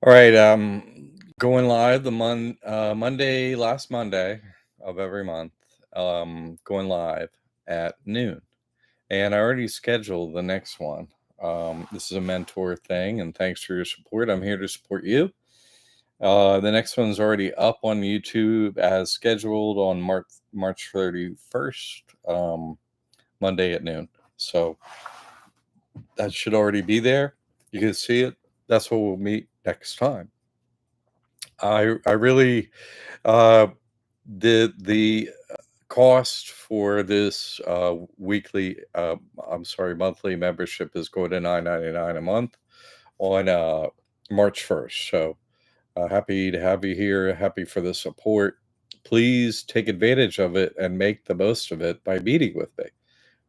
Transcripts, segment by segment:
All right, going live last Monday of every month. Going live at noon, and I already scheduled the next one. This is a mentor thing, and thanks for your support. I'm here to support you. The next one's already up on YouTube as scheduled on March 31st, Monday at noon. So that should already be there. You can see it. That's where we'll meet next time. I really uh the cost for this monthly membership is going to 9.99 a month on March 1st. So happy to have you here, happy for the support. Please take advantage of it and make the most of it by meeting with me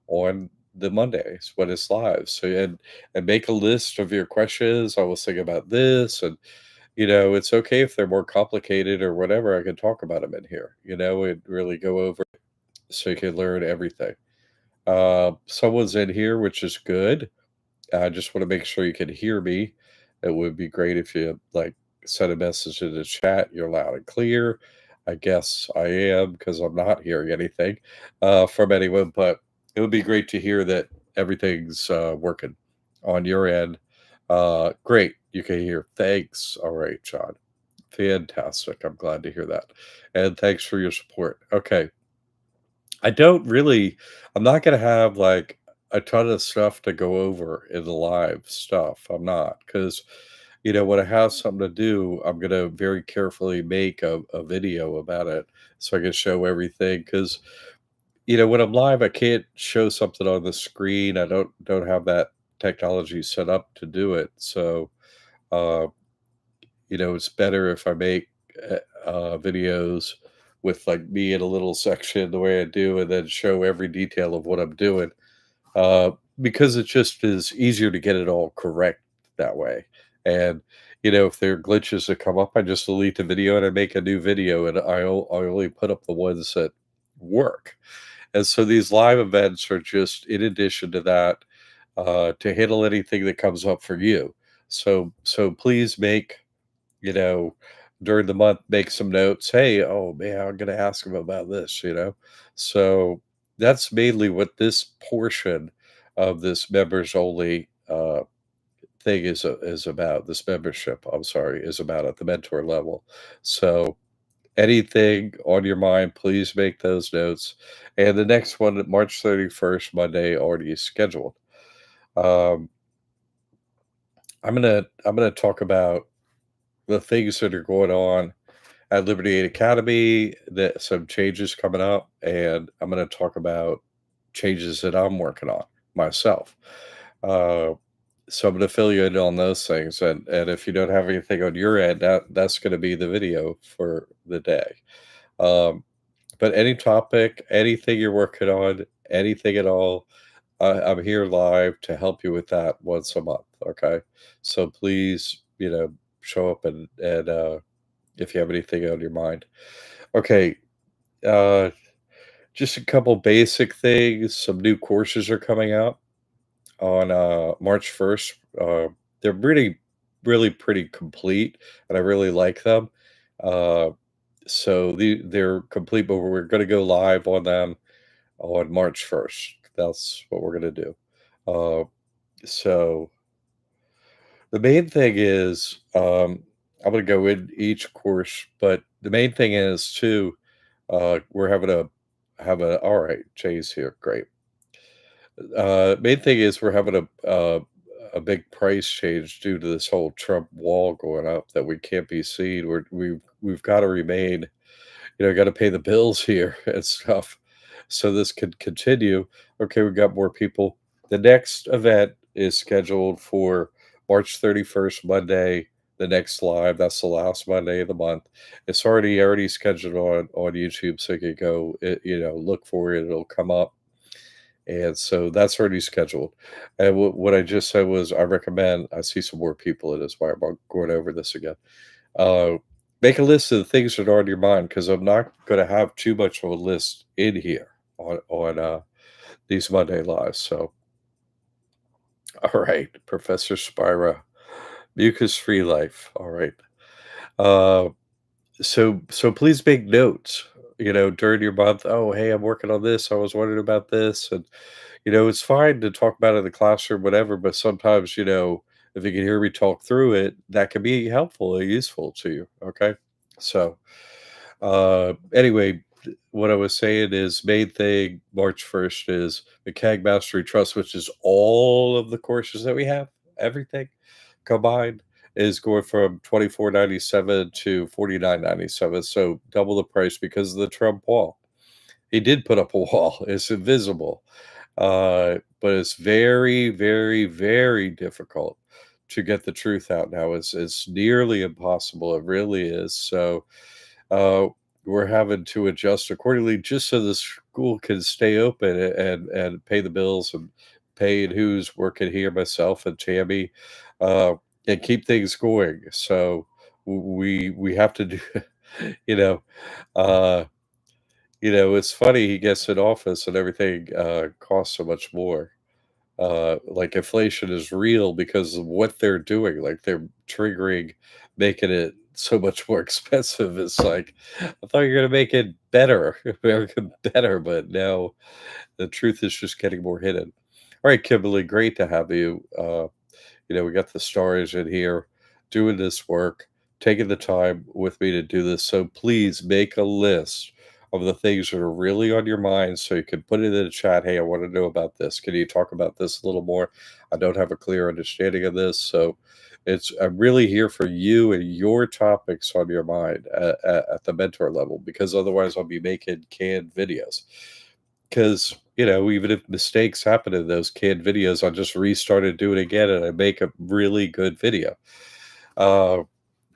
on the Mondays when it's live. So and make a list of your questions. I was thinking about this, and it's okay if they're more complicated or whatever. I can talk about them in here. And really go over it so you can learn everything. Someone's in here, which is good. I just want to make sure you can hear me. It would be great if you like send a message in the chat. You're loud and clear. I guess I am because I'm not hearing anything from anyone, but it would be great to hear that everything's working on your end. Great. You can hear. Thanks. All right, John. Fantastic. I'm glad to hear that. And thanks for your support. Okay. I don't really I'm not gonna have, like, a ton of stuff to go over in the live stuff. I'm not, because when I have something to do, I'm gonna very carefully make a video about it so I can show everything. Because when I'm live, I can't show something on the screen. I don't have that technology set up to do it. So, uh it's better if I make videos with like me in a little section the way I do, and then show every detail of what I'm doing. Uh, because it just is easier to get it all correct that way. And if there are glitches that come up, I just delete the video and I make a new video, and I only put up the ones that work. And so these live events are just in addition to that, to handle anything that comes up for you. So please make you know, during the month, make some notes. Hey, oh man, I'm going to ask him about this. So that's mainly what this portion of this members only thing is about. This membership, I'm sorry, is about at the mentor level. So anything on your mind, please make those notes. And the next one, March 31st, Monday, already is scheduled. Um, I'm gonna talk about the things that are going on at Liberty Aid Academy, that some changes coming up, and I'm going to talk about changes that I'm working on myself. Uh, so I'm going to fill you in on those things, and if you don't have anything on your end, that's going to be the video for the day. Um, but any topic, anything you're working on, anything at all, I'm here live to help you with that once a month. Okay, so please, show up and if you have anything on your mind. Okay, uh, just a couple basic things. Some new courses are coming out on March 1st. They're really, really pretty complete, and I really like them. Uh, so they're complete, but we're going to go live on them on March 1st. That's what we're going to do. Uh, so the main thing is, I'm going to go in each course, but the main thing is too, we're having a all right, Jay's here, great. Main thing is we're having a big price change due to this whole Trump wall going up that we can't be seen. We've got to remain, got to pay the bills here and stuff. So this could continue. Okay, we've got more people. The next event is scheduled for March 31st, Monday. The next live, that's the last Monday of the month. It's already scheduled on YouTube, so you can go, look for it. It'll come up, and so that's already scheduled. And what I just said was, I recommend. I see some more people. It is why I'm going over this again. Uh, Make a list of the things that are on your mind, because I'm not going to have too much of a list in here on these Monday lives. So, all right, Professor Spira. Mucus-free life. All right. Uh, so please make notes, during your month. Oh, hey, I'm working on this. I was wondering about this. And, it's fine to talk about it in the classroom, whatever, but sometimes, if you can hear me talk through it, that can be helpful and useful to you. Okay. So, anyway, what I was saying is main thing March 1st is the CAG Mastery Trust, which is all of the courses that we have, everything combined is going from 24.97 to 49.97. So double the price because of the Trump wall. He did put up a wall. It's invisible. But it's very, very, very difficult to get the truth out now. It's nearly impossible. It really is. So uh, we're having to adjust accordingly just so the school can stay open and pay the bills and pay who's working here, myself and Tammy, uh, and keep things going. So we have to do, you know, uh, it's funny he gets in office and everything costs so much more. Like inflation is real because of what they're doing. Like they're triggering, making it so much more expensive. It's like I thought you were gonna make it better, America better, but now the truth is just getting more hidden. All right, Kimberly, great to have you. We got the stars in here doing this work, taking the time with me to do this. So please make a list of the things that are really on your mind so you can put it in the chat. Hey, I want to know about this. Can you talk about this a little more? I don't have a clear understanding of this. So I'm really here for you and your topics on your mind at the mentor level, because otherwise I'll be making canned videos. Because, even if mistakes happen in those canned videos, I'll just restart and do it again, and I make a really good video. Uh,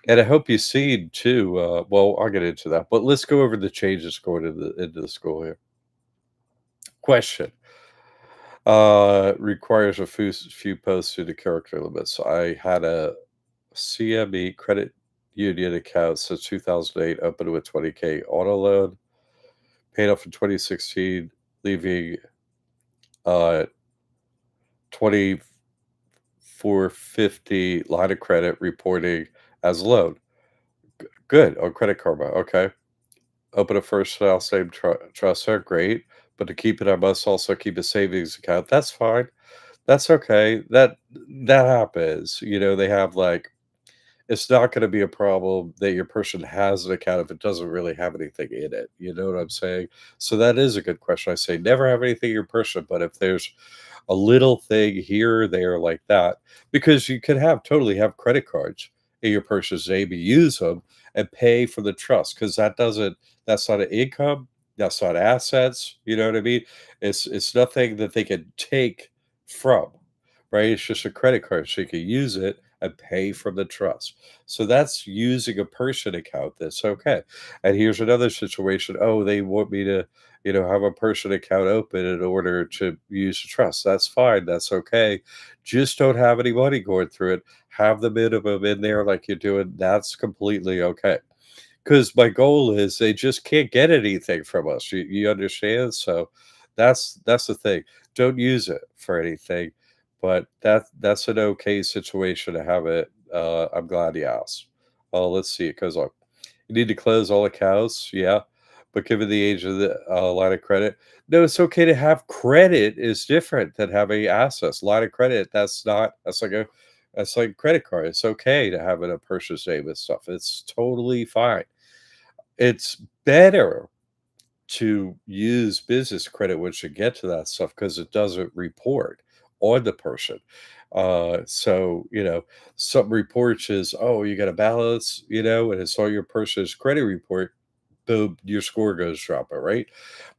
and I hope you see too. Well, I'll get into that, but let's go over the changes going into the school here. Question: requires a few posts due to character limits. I had a CME credit union account since 2008, open with 20K auto loan, paid off in 2016, leaving uh 2450 line of credit reporting as loan. Good on Credit Karma. Okay. Open a first last name trust there. Great. But to keep it, I must also keep a savings account. That's fine. That's okay. That happens. They have like it's not going to be a problem that your person has an account if it doesn't really have anything in it. You know what I'm saying? So that is a good question. I say never have anything in your person, but if there's a little thing here or there like that, because you could totally have credit cards in your person's name, you use them and pay for the trust because that's not an income, that's not assets. You know what I mean? It's nothing that they can take from, right? It's just a credit card, so you can use it and pay from the trust. So that's using a person account. That's okay. And here's another situation. Oh, they want me to, have a person account open in order to use the trust. That's fine. That's okay. Just don't have any money going through it. Have the minimum in there like you're doing. That's completely okay. Because my goal is they just can't get anything from us. You understand? So that's the thing. Don't use it for anything, but that's an okay situation to have it. I'm glad you asked. Let's see. It goes on. You need to close all accounts, yeah, but given the age of the line of credit, no, it's okay to have credit is different than having assets. Line of credit, that's like credit card. It's okay to have it a person's name and stuff. It's totally fine. It's better to use business credit once you get to that stuff because it doesn't report on the person. So, some reports is, oh, you got a balance, and it's on your person's credit report, boom, your score goes dropping, right?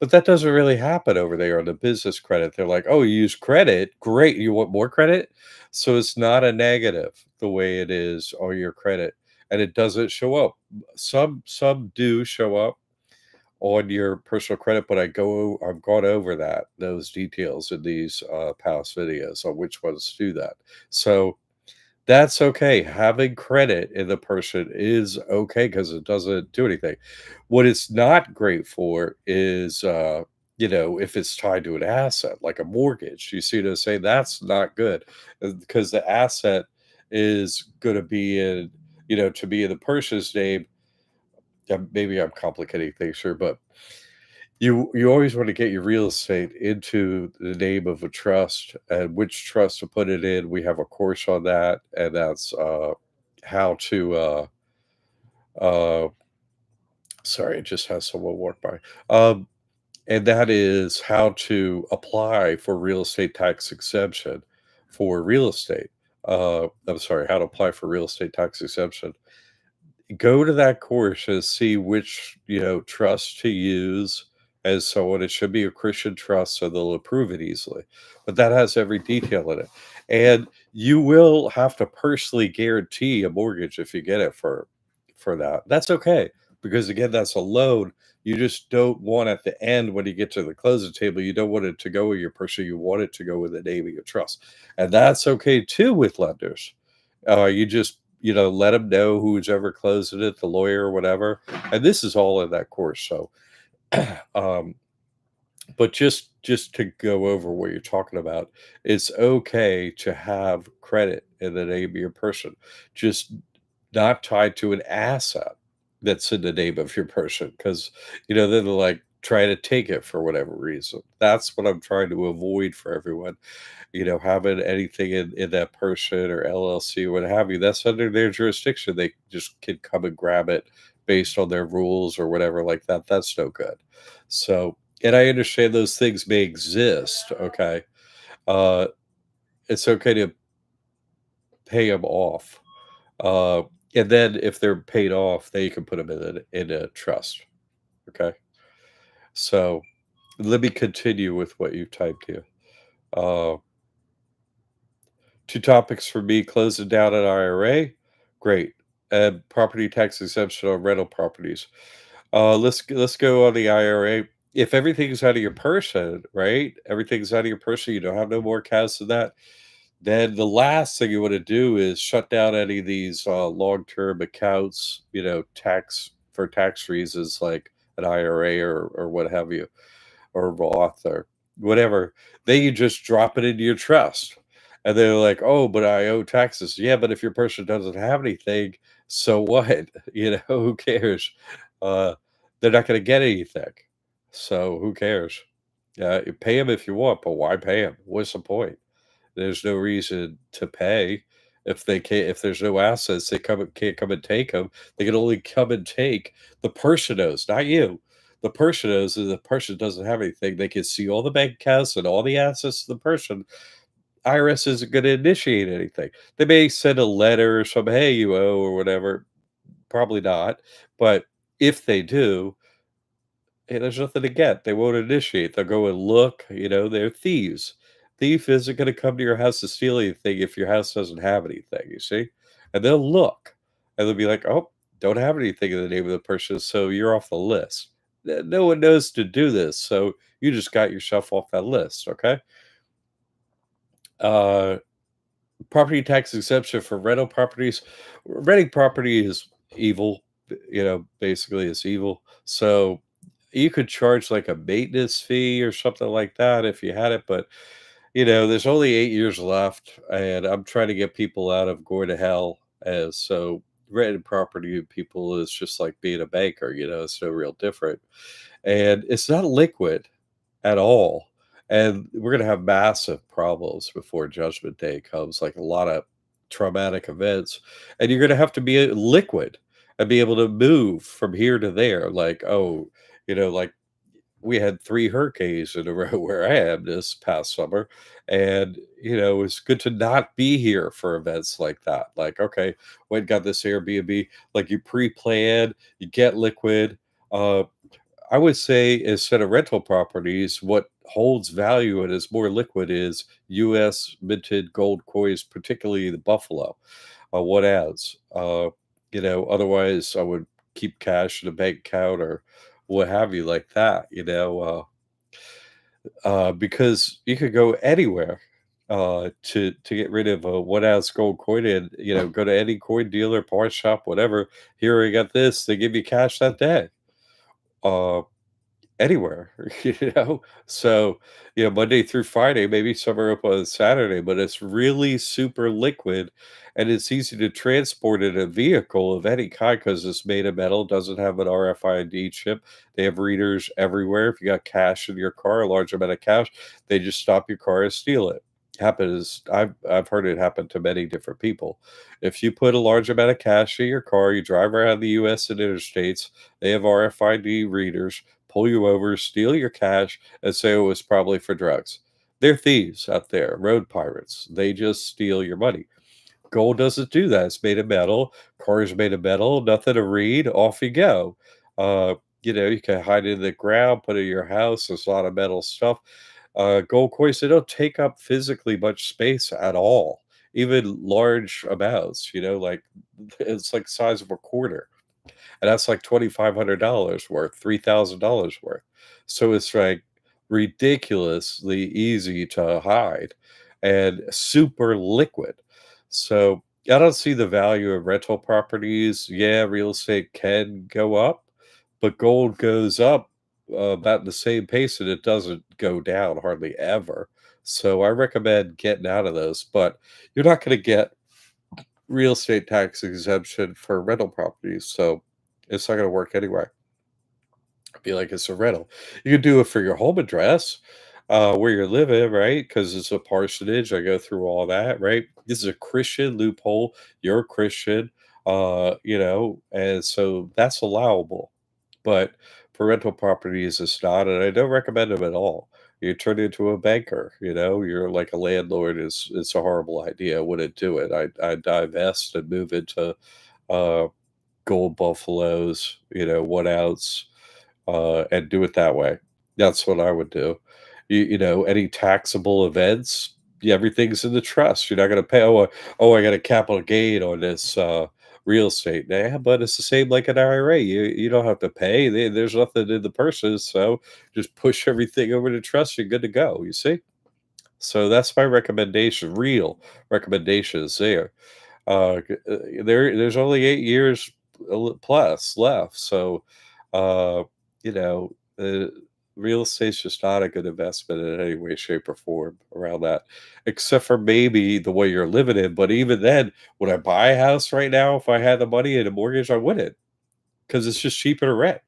But that doesn't really happen over there on the business credit. They're like, oh, you use credit, great. You want more credit? So it's not a negative the way it is on your credit, and it doesn't show up. Some do show up on your personal credit, but I've gone over those details in these past videos on which ones do that. So that's okay. Having credit in the person is okay because it doesn't do anything. What it's not great for is if it's tied to an asset like a mortgage. You see what I'm saying? That's not good because the asset is going to be in, to be in the person's name. Maybe I'm complicating things here, but you always want to get your real estate into the name of a trust, and which trust to put it in. We have a course on that, and that's how to. Uh, sorry, it just has someone walk by. And that is how to apply for real estate tax exemption for real estate. I'm sorry, how to apply for real estate tax exemption. Go to that course and see which, trust to use and so on. It should be a Christian trust, so they'll approve it easily. But that has every detail in it. And you will have to personally guarantee a mortgage if you get it for that. That's okay, because again, that's a loan. You just don't want at the end when you get to the closing table, you don't want it to go with your person. You want it to go with the name of your trust. And that's okay too with lenders. You just let them know who's ever closing it, the lawyer or whatever. And this is all in that course. So, um, but just to go over what you're talking about, it's okay to have credit in the name of your person, just not tied to an asset that's in the name of your person, because then they'll like try to take it for whatever reason. That's what I'm trying to avoid for everyone. Having anything in that person or LLC or what have you, that's under their jurisdiction. They just can come and grab it based on their rules or whatever like that. That's no good. So, and I understand those things may exist. Okay. Uh, it's okay to pay them off. Uh, and then if they're paid off, then you can put them in a trust. Okay. So let me continue with what you typed here. Uh, Two topics for me: closing down an IRA, great, and property tax exemption on rental properties. Let's go on the IRA. If everything's out of your person, right? Everything's out of your person. You don't have no more cash than that. Then the last thing you want to do is shut down any of these long-term accounts. Tax for tax reasons like an IRA or what have you, or Roth or whatever. Then you just drop it into your trust. And they're like, "Oh, but I owe taxes." Yeah, but if your person doesn't have anything, so what? Who cares? Uh, they're not going to get anything. So who cares? You pay them if you want, but why pay them? What's the point? There's no reason to pay if they can't. If there's no assets, they can't come and take them. They can only come and take the person owes, not you. The person owes, and the person doesn't have anything. They can see all the bank accounts and all the assets of the person. IRS isn't going to initiate anything. They may send a letter or some, "Hey, you owe," or whatever. Probably not. But if they do, hey, there's nothing to get. They won't initiate. They'll go and look. They're thieves. Thief isn't going to come to your house to steal anything if your house doesn't have anything, you see? And they'll look and they'll be like, "Oh, don't have anything in the name of the person, so you're off the list." No one knows to do this. So you just got yourself off that list, okay? Uh, Property tax exemption for rental properties. Renting property is evil, basically it's evil. So you could charge like a maintenance fee or something like that if you had it, but there's only 8 years left, and I'm trying to get people out of going to hell. As so, renting property to people is just like being a banker. It's no real different, and it's not liquid at all. And we're going to have massive problems before Judgment Day comes, like a lot of traumatic events. And you're going to have to be liquid and be able to move from here to there. Like, oh, like we had 3 hurricanes in a row where I am this past summer. And, it's good to not be here for events like that. Like, okay, went got this Airbnb, like you pre plan, you get liquid. Uh, I would say instead of rental properties, what holds value and is more liquid is U.S. minted gold coins, particularly the Buffalo. What adds? Otherwise I would keep cash in a bank account or what have you like that. Because you could go anywhere to get rid of a one ounce gold coin, and go to any coin dealer, pawn shop, whatever. Here I got this. They give you cash that day. Uh, anywhere, you know? So, Monday through Friday, maybe some are open on Saturday, but it's really super liquid and it's easy to transport in a vehicle of any kind because it's made of metal, doesn't have an RFID chip. They have readers everywhere. If you got cash in your car, a large amount of cash, they just stop your car and steal it. Happens, I've heard it happen to many different people. If you put a large amount of cash in your car, you drive around the US and interstates, they have RFID readers, pull you over, steal your cash, and say it was probably for drugs. They're thieves out there, road pirates. They just steal your money. Gold doesn't do that. It's made of metal. Cars made of metal. Nothing to read. Off you go. Uh, you can hide it in the ground, put it in your house. There's a lot of metal stuff. Gold coins, they don't take up physically much space at all, even large amounts, like it's like the size of a quarter, and that's like $2,500 worth, $3,000 worth. So it's like ridiculously easy to hide and super liquid. So I don't see the value of rental properties. Yeah, real estate can go up, but gold goes up about the same pace and it doesn't go down hardly ever. So I recommend getting out of those, but you're not going to get real estate tax exemption for rental properties. So it's not going to work anyway. Be like it's a rental. You can do it for your home address, where you're living, right? Because it's a parsonage. I go through all that, right? This is a Christian loophole. You're a Christian, and so that's allowable. But for rental properties, it's not, and I don't recommend them at all. You turn into a banker, you're like a landlord is it's a horrible idea. I wouldn't do it. I divest and move into uh gold buffaloes, what outs, and do it that way. That's what I would do. Any taxable events, yeah, everything's in the trust. You're not going to pay. I got a capital gain on this real estate. Yeah, but it's the same like an IRA. You don't have to pay. There's nothing in the purses, so just push everything over to trust. You're good to go. You see. So that's my recommendation. Real recommendations there. There's only 8 years plus left, so uh, you know, real estate's just not a good investment in any way, shape, or form around that, except for maybe the way you're living in. But even then, would I buy a house right now if I had the money and a mortgage? I wouldn't, because it's just cheaper to rent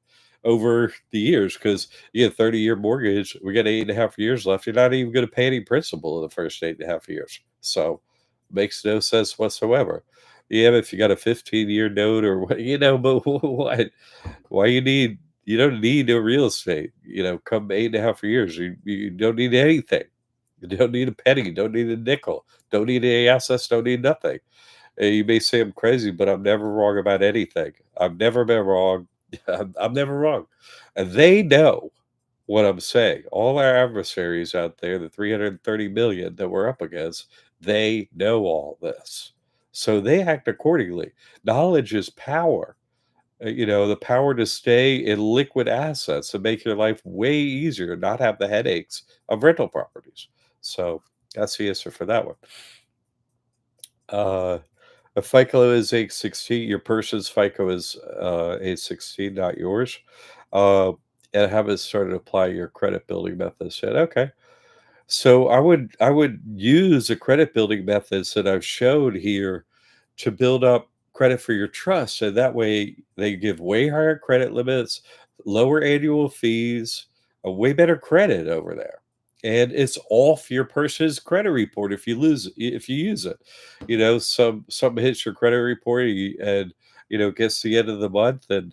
over the years. Because you get a 30-year mortgage, we got 8.5 years left. You're not even going to pay any principal in the first 8.5 years. So makes no sense whatsoever. Yeah, if you got a 15-year note or what, but what? Why you don't need no real estate, come 8.5 years. You don't need anything. You don't need a penny, you don't need a nickel, don't need any assets, don't need nothing. You may say I'm crazy, but I'm never wrong about anything. I've never been wrong. I'm never wrong. And they know what I'm saying. All our adversaries out there, the 330 million that we're up against, they know all this. So they act accordingly. Knowledge is power. The power to stay in liquid assets and make your life way easier, not have the headaches of rental properties. So that's the answer for that one. Uh, a FICO is age 16. Your person's FICO is age 16, not yours. Uh, and haven't started to apply your credit building methods yet. Okay. So I would use the credit building methods that I've showed here to build up credit for your trust. And that way they give way higher credit limits, lower annual fees, a way better credit over there. And it's off your person's credit report if you use it. Something hits your credit report and gets to the end of the month and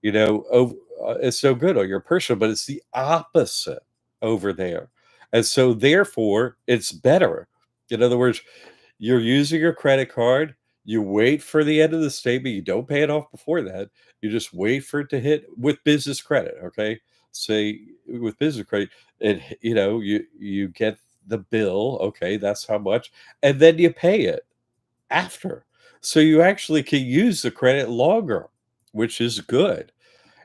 it's no good on your person, but it's the opposite over there. And so therefore, it's better. In other words, you're using your credit card, you wait for the end of the statement, you don't pay it off before that. You just wait for it to hit with business credit, okay? Say with business credit, and you get the bill, okay, that's how much, and then you pay it after. So you actually can use the credit longer, which is good,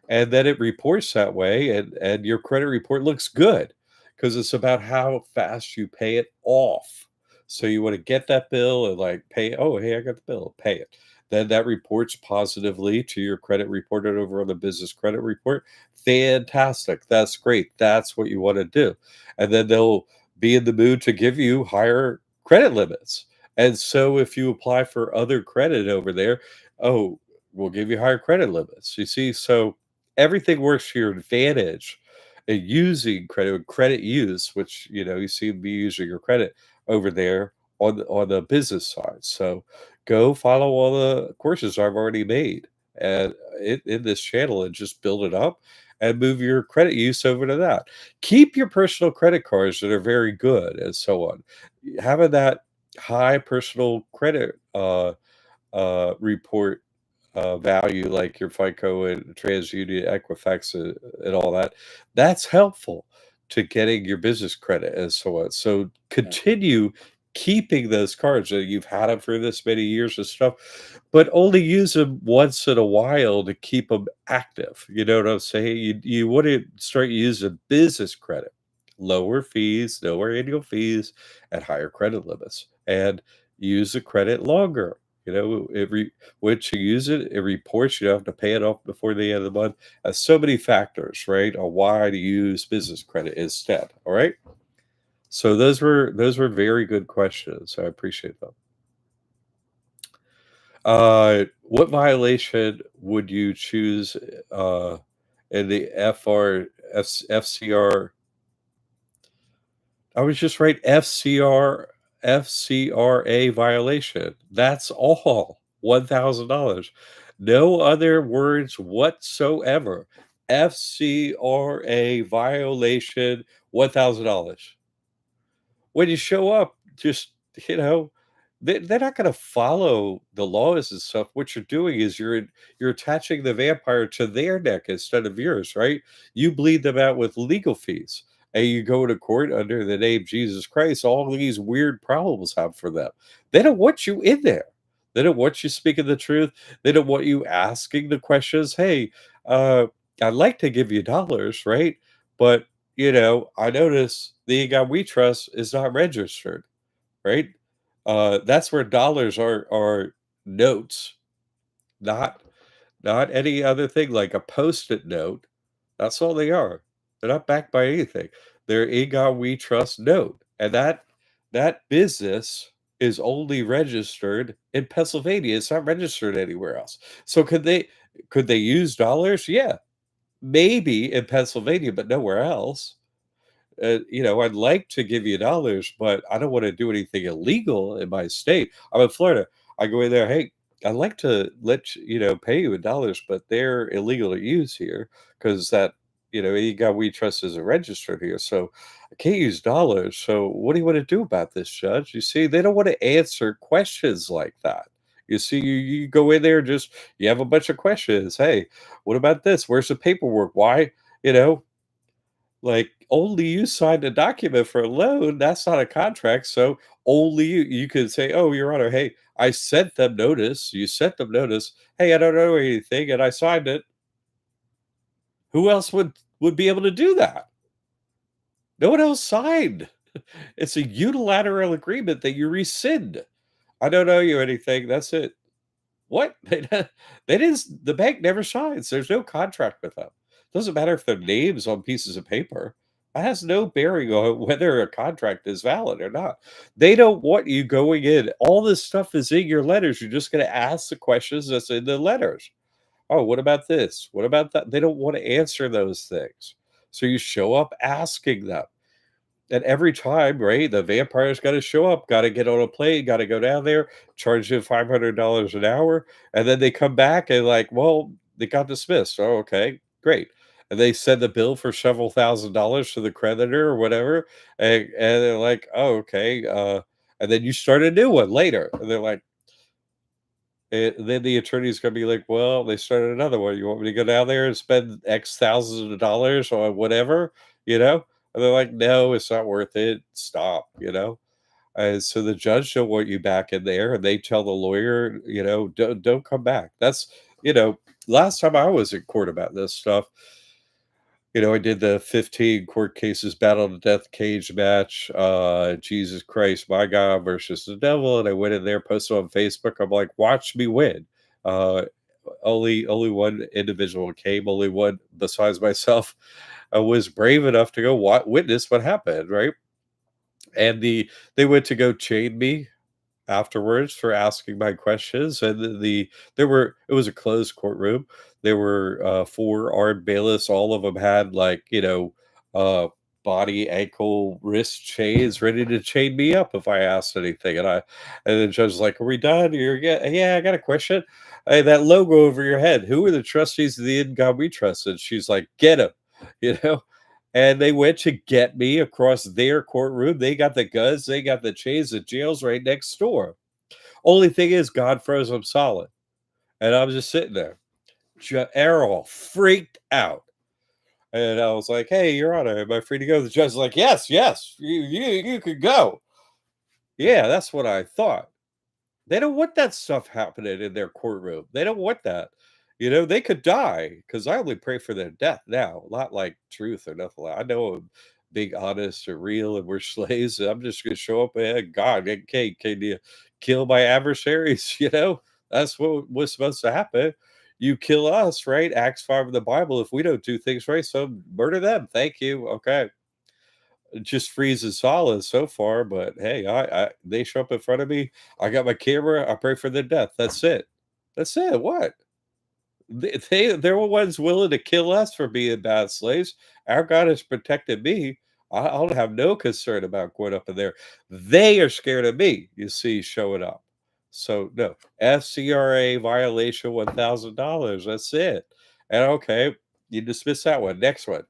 and then it reports that way, and your credit report looks good because it's about how fast you pay it off. So you want to get that bill and like pay, oh hey, I got the bill, pay it. then that reports positively to your credit reported over on the business credit report. Fantastic. That's great. That's what you want to do. And then they'll be in the mood to give you higher credit limits. And so if you apply for other credit over there, oh, we'll give you higher credit limits. You see, so everything works to your advantage. And using credit use, which you seem to be using your credit over there on the business side. So go follow all the courses I've already made and in this channel and just build it up and move your credit use over to that. Keep your personal credit cards that are very good and so on. Having that high personal credit report value like your FICO and TransUnion, Equifax, and all that, that's helpful to getting your business credit and so on. So continue keeping those cards. You've had them for this many years and stuff, but only use them once in a while to keep them active. You know what I'm saying? You want to start using business credit, lower fees, lower annual fees, and higher credit limits, and use the credit longer. Once you use it, it reports. You don't have to pay it off before the end of the month. So many factors, right, on why to use business credit instead. All right. So those were very good questions. I appreciate them. What violation would you choose in the FCR? I was just right. FCRA violation. That's all. $1,000. No other words whatsoever. FCRA violation, $1,000. When you show up, just, you know, they're not going to follow the laws and stuff. What you're doing is you're attaching the vampire to their neck instead of yours, right? You bleed them out with legal fees, and you go to court under the name Jesus Christ. All these weird problems have for them. They don't want you in there. They don't want you speaking the truth. They don't want you asking the questions. Hey, uh, I'd like to give you dollars, right? But I notice the guy we trust is not registered, right? That's where dollars are notes, not any other thing like a post-it note. That's all they are. They're not backed by anything. They're a God we trust note, and that business is only registered in Pennsylvania. It's not registered anywhere else. So could they use dollars? Yeah, maybe in Pennsylvania, but nowhere else. I'd like to give you dollars, but I don't want to do anything illegal in my state. I'm in Florida. I go in there, hey, I'd like to pay you in dollars, but they're illegal to use here because any guy we trust isn't registered here. So I can't use dollars. So what do you want to do about this, Judge? You see, they don't want to answer questions like that. You see, you go in there, just you have a bunch of questions. Hey, what about this? Where's the paperwork? Why? You know, like, only you signed a document for a loan, that's not a contract, so only you could say, "Oh, your honor, hey, I sent them notice, you sent them notice, hey, I don't know anything, and I signed it." Who else would be able to do that? No one else signed. It's a unilateral agreement that you rescind. "I don't owe you anything, that's it." What? They didn't the bank never signs, there's no contract with them. Doesn't matter if their name's on pieces of paper. That has no bearing on whether a contract is valid or not. They don't want you going in. All this stuff is in your letters. You're just gonna ask the questions that's in the letters. "Oh, what about this? What about that?" They don't wanna answer those things. So you show up asking them. And every time, right, the vampire's gotta show up, gotta get on a plane, gotta go down there, charge you $500 an hour, and then they come back and like, "Well, they got dismissed." "Oh, okay, great." And they send the bill for several $1,000s to the creditor or whatever, and they're like, "Oh, okay," and then you start a new one later, and they're like then the attorney's gonna be like, "Well, they started another one. You want me to go down there and spend X thousands of dollars on whatever?" You know? And they're like, "No, it's not worth it. Stop," you know? And so the judge don't want you back in there, and they tell the lawyer, "Don't come back." That's you know, last time I was in court about this stuff, I did the 15 court cases, battle to death cage match, Jesus Christ, my God versus the devil. And I went in there, posted on Facebook. I'm like, watch me win. Uh, only one individual came, only one besides myself was brave enough to go witness what happened, right? And they went to go chain me afterwards for asking my questions, and there were it was a closed courtroom. There were 4 armed bailiffs. All of them had, like, uh, body, ankle, wrist chains ready to chain me up if I asked anything, and the judge was like, "Are we done? You're yeah, I got a question. Hey, that logo over your head, who are the trustees of the In God We Trust?" And she's like, "Get him," you know? And they went to get me across their courtroom. They got the guns, they got the chains, the jail's right next door. Only thing is God froze them solid, and I was just sitting there. Errol freaked out, and I was like, "Hey, Your Honor, am I free to go?" The judge's like, "Yes, yes, you could go." Yeah, that's what I thought. They don't want that stuff happening in their courtroom. They don't want that. They could die because I only pray for their death now, not like truth or nothing. I know I'm being honest or real and we're slaves. And I'm just going to show up and God, okay, can you kill my adversaries? That's what was supposed to happen. You kill us, right? Acts 5 of the Bible. If we don't do things right, so murder them. Thank you. Okay, it just freezes solid so far, but hey, I they show up in front of me, I got my camera, I pray for their death. That's it. That's it. What? They're the ones willing to kill us for being bad slaves. Our God has protected me. I'll have no concern about going up in there. They are scared of me, you see, showing up. So no, FCRA violation $1,000. That's it. And okay, you dismiss that one. Next one.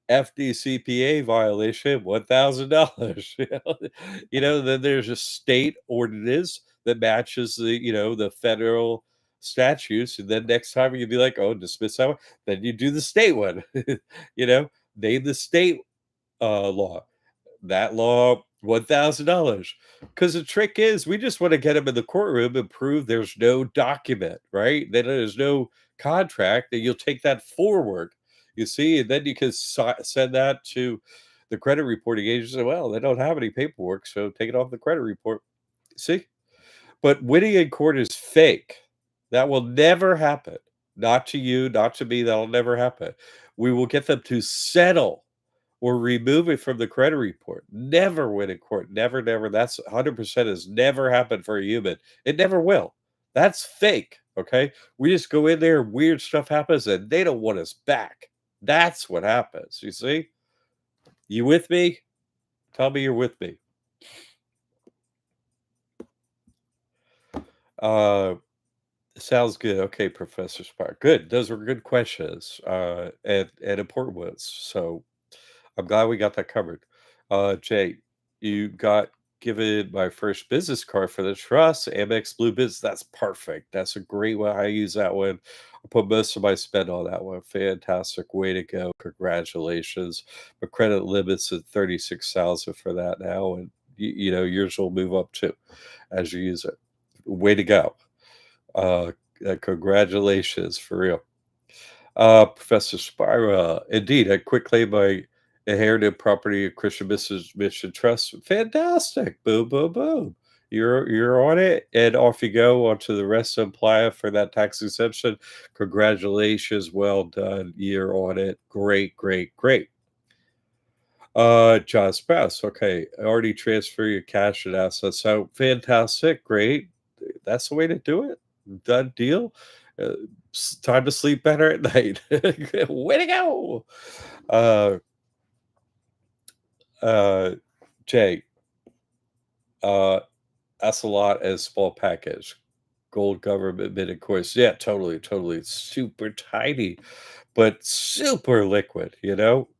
FDCPA violation, $1,000. Then there's a state ordinance that matches the federal statutes, and then next time you'd be like, "Oh, dismiss that one." Then you do the state one. you know, name the state law. That law, $1,000. Because the trick is, we just want to get them in the courtroom and prove there's no document, right? That there's no contract, and you'll take that forward. You see, and then you can send that to the credit reporting agency. Well, they don't have any paperwork, so take it off the credit report. See? But winning in court is fake. That will never happen. Not to you, not to me. That'll never happen. We will get them to settle or remove it from the credit report. Never win in court. Never, never. That's 100% has never happened for a human. It never will. That's fake. Okay. We just go in there, weird stuff happens, and they don't want us back. That's what happens. You see? You with me? Tell me you're with me. Uh, Sounds good. Okay, Professor Spark. Good. Those were good questions, and important ones. So I'm glad we got that covered. Jay, you got given my first business card for the trust, Amex Blue Biz. That's perfect. That's a great one. I use that one. I put most of my spend on that one. Fantastic. Way to go. Congratulations. My credit limit's at 36,000 for that now. And yours will move up too as you use it. Way to go. Uh, Congratulations for real. Professor Spira, indeed, I quit claim my inherited property of Christian Mission Trust. Fantastic. Boom, boom, boom. You're on it, and off you go onto the rest of Playa for that tax exemption. Congratulations. Well done. You're on it. Great, great, great. John Spouse. Okay. I already transfer your cash and assets. So fantastic. Great. That's the way to do it. Done deal. Uh, Time to sleep better at night. Way to go. Uh, uh, Jay, uh, that's a lot as small package. Gold government minute course. Yeah, totally, totally. It's super tiny, but super liquid,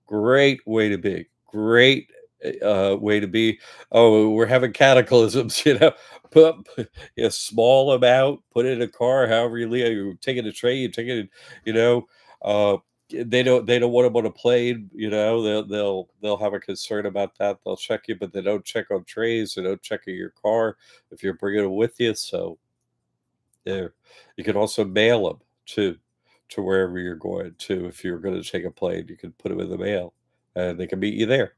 Great way to be. Great way to be. Oh, we're having cataclysms, Put a small amount, put it in a car, however you leave. You take it a train, you take it, you know. Uh, they don't want them on a plane, they'll have a concern about that. They'll check you, but they don't check on trays. They don't check in your car if you're bringing it with you. So there, you can also mail them to wherever you're going to. If you're going to take a plane, you can put them in the mail, and they can meet you there.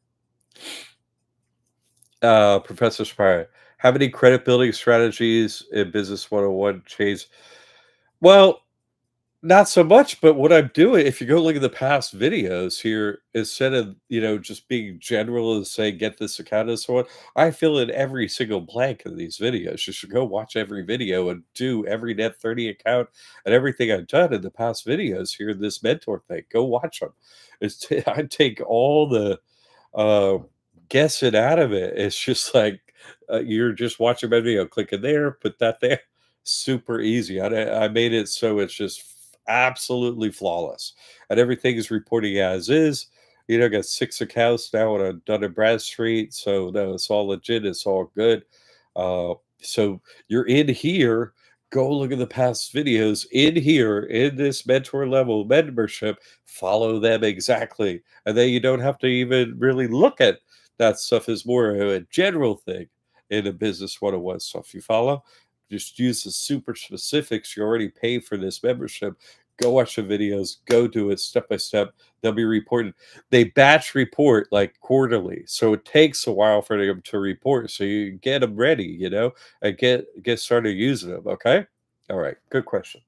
Professor Spire, how many credit building strategies in Business 101 chase? Well, not so much, but what I'm doing, if you go look at the past videos here, instead of, just being general and say, get this account and so on, I fill in every single blank of these videos. You should go watch every video and do every Net 30 account and everything I've done in the past videos here in this mentor thing. Go watch them. I take all the uh, guessing out of it. It's just like you're just watching my video, click in there, put that there. Super easy. I made it so it's just absolutely flawless, and everything is reporting as is. I got 6 accounts now on Dun& Bradstreet, so no, it's all legit. It's all good. So you're in here. Go look at the past videos in here in this mentor level membership. Follow them exactly, and then you don't have to even really look at that stuff. Is more of a general thing in a business 101 stuff. You follow? Just use the super specifics you already pay for this membership. Go watch the videos, go do it step by step. They'll be reported. They batch report like quarterly. So it takes a while for them to report. So you get them ready, and get started using them. Okay. All right. Good question.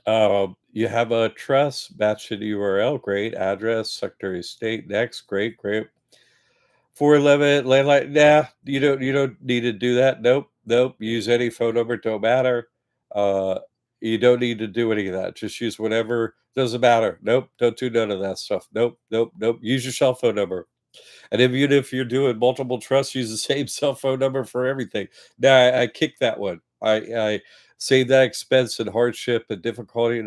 You have a trust, match the URL, great. Address, Secretary of State, next, great, great. 411 landline. Nah, you don't need to do that. Nope, nope. Use any phone number, don't matter. Uh, you don't need to do any of that. Just use whatever, doesn't matter. Nope, don't do none of that stuff. Nope, nope, nope. Use your cell phone number. And even if you're doing multiple trusts, use the same cell phone number for everything. Now I kicked that one. I save that expense and hardship and difficulty.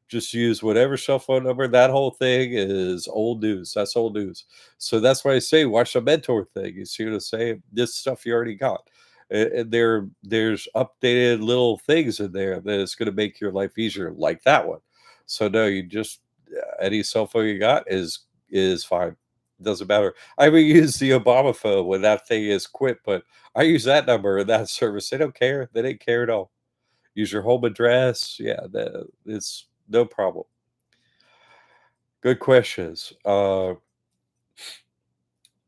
Just use whatever cell phone number. That whole thing is old news. That's old news. So that's why I say watch the mentor thing. You see what I'm saying? This stuff you already got. And there's updated little things in there that is going to make your life easier, like that one. So no, you just any cell phone you got is fine. Doesn't matter. I would use the Obama phone when that thing is quit, but I use that number in that service. They don't care. They didn't care at all. Use your home address. Yeah, it's no problem. Good questions.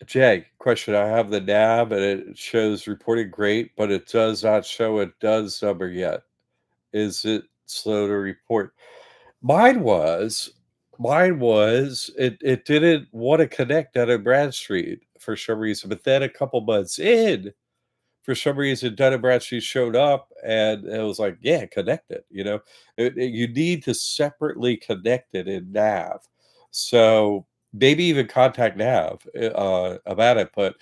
Jay, question. I have the nav and it shows reporting great, but it does not show a DUNS number yet. Is it slow to report? Mine was it didn't want to connect out of Bradstreet for some reason, but then a couple months in, for some reason, Dun& Bradstreet showed up and it was like, yeah, connect it. You need to separately connect it in Nav. So maybe even contact Nav about it, but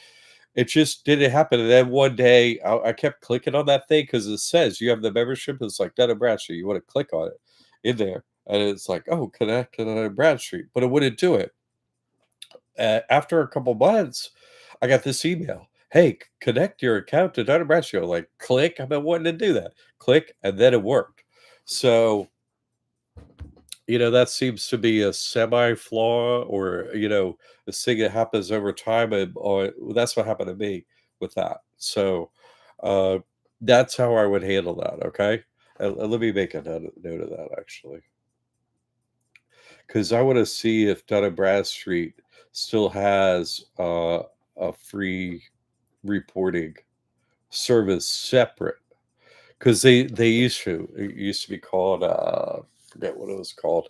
it just didn't happen. And then one day I kept clicking on that thing because it says you have the membership. It's like Dun& Bradstreet. You want to click on it in there. And it's like, oh, connect to Dun& Bradstreet. But it wouldn't do it. After a couple months, I got this email. Hey, connect your account to Dun& Bradstreet. Like, click. I've been wanting to do that. Click, and then it worked. So, that seems to be a semi flaw, or this thing that happens over time, and or that's what happened to me with that. So, uh, that's how I would handle that. Okay, let me make a note of that actually, because I want to see if Dun& Bradstreet still has a free reporting service separate, because they used to. It used to be called, forget what it was called.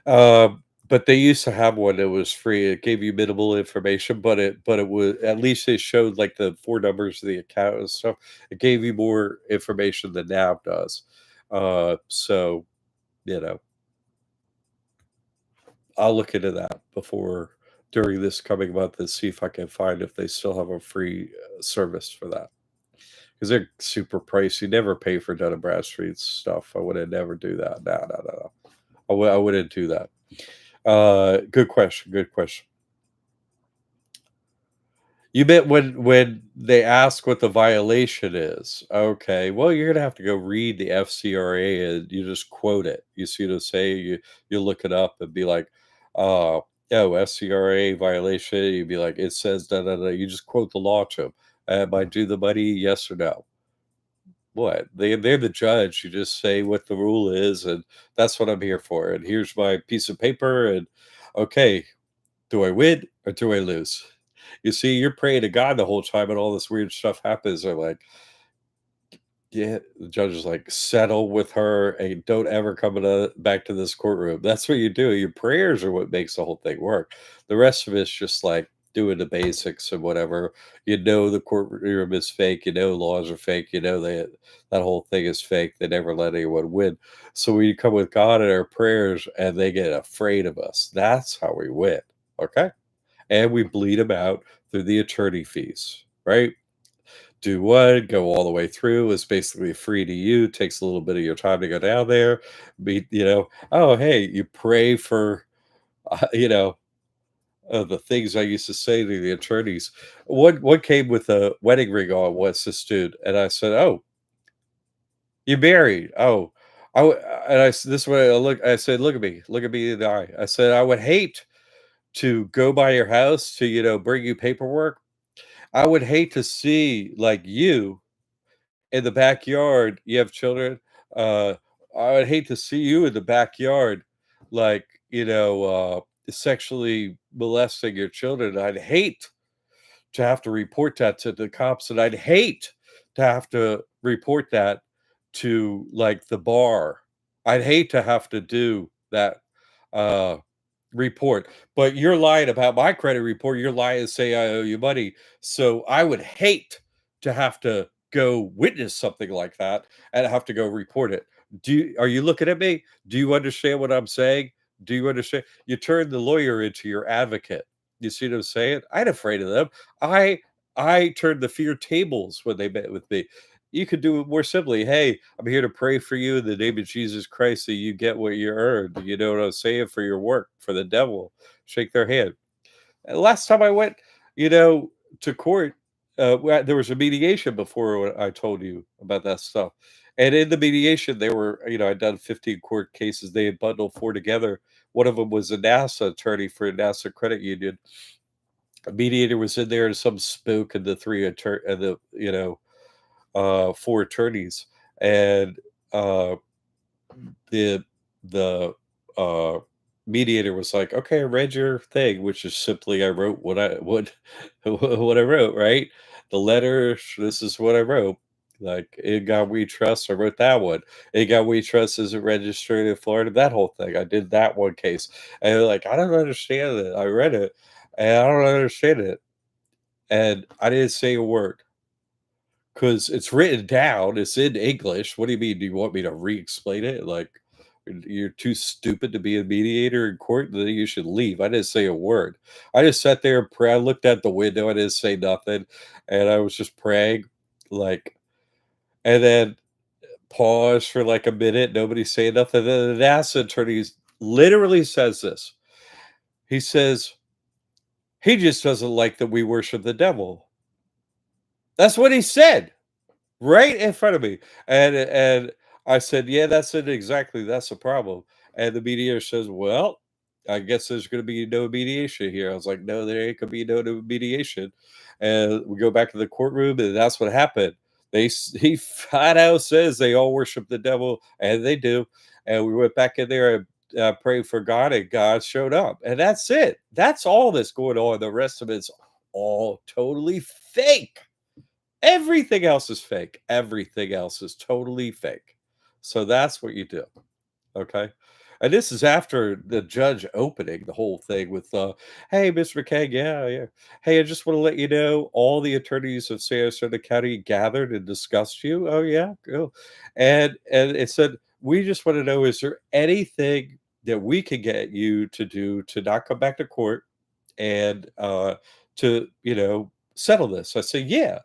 But they used to have one that was free. It gave you minimal information, but it was, at least they showed like the 4 numbers of the account and stuff. It gave you more information than Nav does. So you know, I'll look into that before during this coming month and see if I can find if they still have a free service for that, because they're super pricey. Never pay for Dun& Bradstreet stuff. I would have never do that. No, no, no, no. I wouldn't do that. Good question. Good question. You meant when they ask what the violation is. Okay. Well, you're gonna have to go read the FCRA and you just quote it. You see what I'm saying? You look it up and be like, oh, FCRA violation. You'd be like, it says da da da. You just quote the law to them. Am I due the money? Yes or no? What? They're the judge. You just say what the rule is, and that's what I'm here for. And here's my piece of paper. And okay, do I win or do I lose? You see, you're praying to God the whole time, and all this weird stuff happens. They're like, Yeah, the judge is like, "Settle with her and don't ever come back to this courtroom." That's what you do. Your prayers are what makes the whole thing work. The rest of it's just like doing the basics and whatever. You know the courtroom is fake, you know laws are fake, you know that whole thing is fake. They never let anyone win. So we come with God in our prayers and they get afraid of us. That's how we win. Okay? And we bleed them out through the attorney fees, right? Do what, go all the way through. It's basically free to you. Takes a little bit of your time to go down there. Be, oh, hey, you pray for, the things I used to say to the attorneys. What came with a wedding ring on was this dude, and I said, "Oh, you married? Oh, and this way I look. I said, look at me in the eye. I said, I would hate to go by your house to bring you paperwork. I would hate to see like you in the backyard, you have children, uh, I would hate to see you in the backyard, like, sexually molesting your children. I'd hate to have to report that to the cops, and I'd hate to have to report that to, like, the bar. I'd hate to have to do that, uh, report, but you're lying about my credit report, you're lying and say I owe you money, so I would hate to have to go witness something like that and have to go report it. Are you looking at me? Do you understand what I'm saying? Do you understand? You turn the lawyer into your advocate. You see what I'm saying? I ain't afraid of them. I I turned the fear tables when they met with me. You could do it more simply. Hey, I'm here to pray for you in the name of Jesus Christ that you get what you earned. You know what I'm saying? For your work, for the devil. Shake their hand. And last time I went, you know, to court, there was a mediation before when I told you about that stuff. And in the mediation, there were, I'd done 15 court cases. They had bundled four together. One of them was a NASA attorney for a NASA credit union. A mediator was in there and some spook and the four attorneys. And uh, the the uh, mediator was like, "Okay, I read your thing," which is simply I wrote what what I wrote, right? The letter. This is what I wrote. Like in God We Trust, I wrote that one. In God We Trust isn't registered in Florida. That whole thing, I did that one case, and they're like, I don't understand it. I read it, and I don't understand it, and I didn't say a word. 'Cause it's written down, it's in English. What do you mean? Do you want me to re-explain it? Like, you're too stupid to be a mediator in court? Then you should leave. I didn't say a word. I just sat there and I looked out the window, I didn't say nothing, and I was just praying, like and then pause for, like, a minute, nobody saying nothing, then the NASA attorney literally says this. He says, "He just doesn't like that we worship the devil." That's what he said. Right in front of me, and I said, "Yeah, that's it exactly, that's the problem," and the mediator says, "Well, I guess there's gonna be no mediation here." I was like, "No, there ain't gonna be no mediation," and we go back to the courtroom, and that's what happened. He flat out says they all worship the devil, and they do, and we went back in there and, prayed for God, and God showed up, and that's it. That's all that's going on, the rest of it's all totally fake. Everything else is fake. Everything else is totally fake. So that's what you do, okay? And this is after the judge opening the whole thing with, "Hey, Mr. McCain, yeah, yeah. Hey, I just wanna let you know all the attorneys of Sarasota County gathered and discussed you." "Oh, yeah? Cool." And it said, "We just wanna know, is there anything that we could get you to do to not come back to court and, to, settle this?" I said, "Yeah."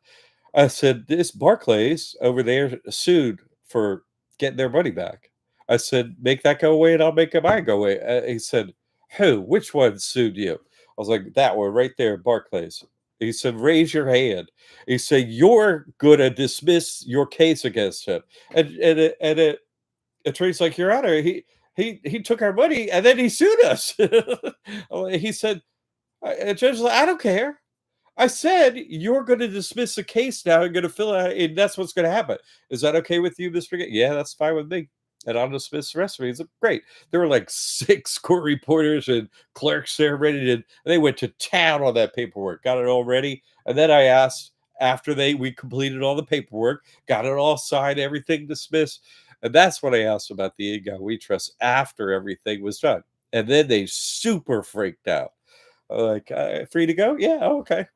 I said, "This Barclays over there sued for getting their money back." I said, "Make that go away and I'll make mine go away." He said, "Who? Which one sued you?" I was like, "That one right there, Barclays." He said, "Raise your hand." He said, "You're gonna dismiss your case against him." And attorney's like, "Your Honor, he took our money and then he sued us." He said, judge, like, "I don't care. I said you're going to dismiss the case now. You're going to fill out, and that's what's going to happen. Is that okay with you, Mr. Yeah, that's fine with me. And I'll dismiss the rest of it." He's like, "Great." There were like six court reporters and clerks there ready to, and they went to town on that paperwork, got it all ready. And then I asked after we completed all the paperwork, got it all signed, everything dismissed. And that's what I asked about the in-God We Trust after everything was done. And then they super freaked out. Like, free to go? Yeah, okay.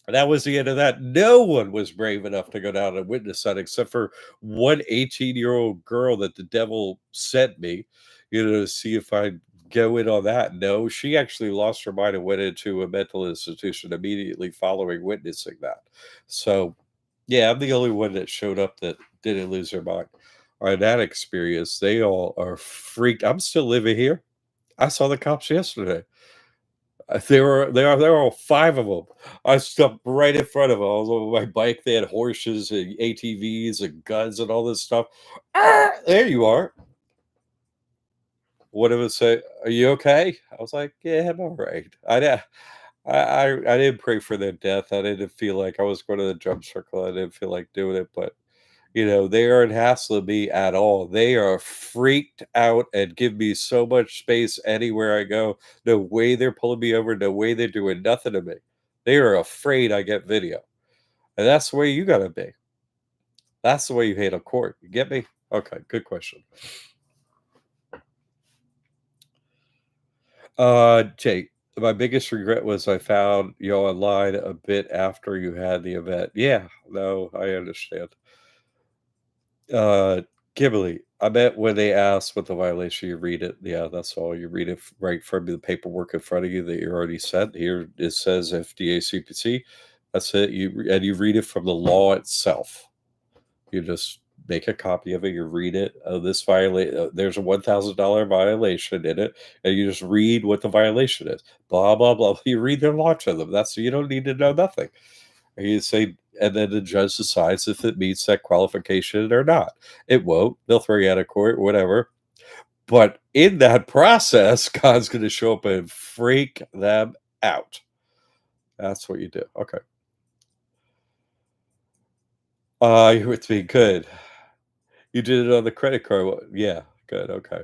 And that was the end of that. No one was brave enough to go down and witness that except for one 18-year-old girl that the devil sent me, to see if I'd go in on that. No, she actually lost her mind and went into a mental institution immediately following witnessing that. So, yeah, I'm the only one that showed up that didn't lose their mind. On that experience, they all are freaked. I'm still living here. I saw the cops yesterday. There were all 5 of them. I stopped right in front of them. I was on my bike, they had horses and ATVs and guns and all this stuff. "Ah, there you are." One of us say, "Are you okay?" I was like, "Yeah, I'm alright." I didn't pray for their death. I didn't feel like I was going to the drum circle. I didn't feel like doing it, but they aren't hassling me at all. They are freaked out and give me so much space anywhere I go. No way they're pulling me over. No way they're doing nothing to me. They are afraid I get video. And that's the way you got to be. That's the way you handle court. You get me? Okay, good question. Jake, my biggest regret was I found you online a bit after you had the event. Yeah, no, I understand. Uh, Kimberly, I bet when they ask what the violation, you read it. Yeah, that's all. You read it right from the paperwork in front of you that you already sent. Here it says FDA CPC. That's it. And you read it from the law itself. You just make a copy of it. You read it. This violate. There's a $1,000 violation in it, and you just read what the violation is. Blah blah blah. You read their law to them. You don't need to know nothing. And you say, and then the judge decides if it meets that qualification or not. It won't. They'll throw you out of court, whatever. But in that process, God's going to show up and freak them out. That's what you do. Okay. You're with me. Good. You did it on the credit card. Yeah. Good. Okay.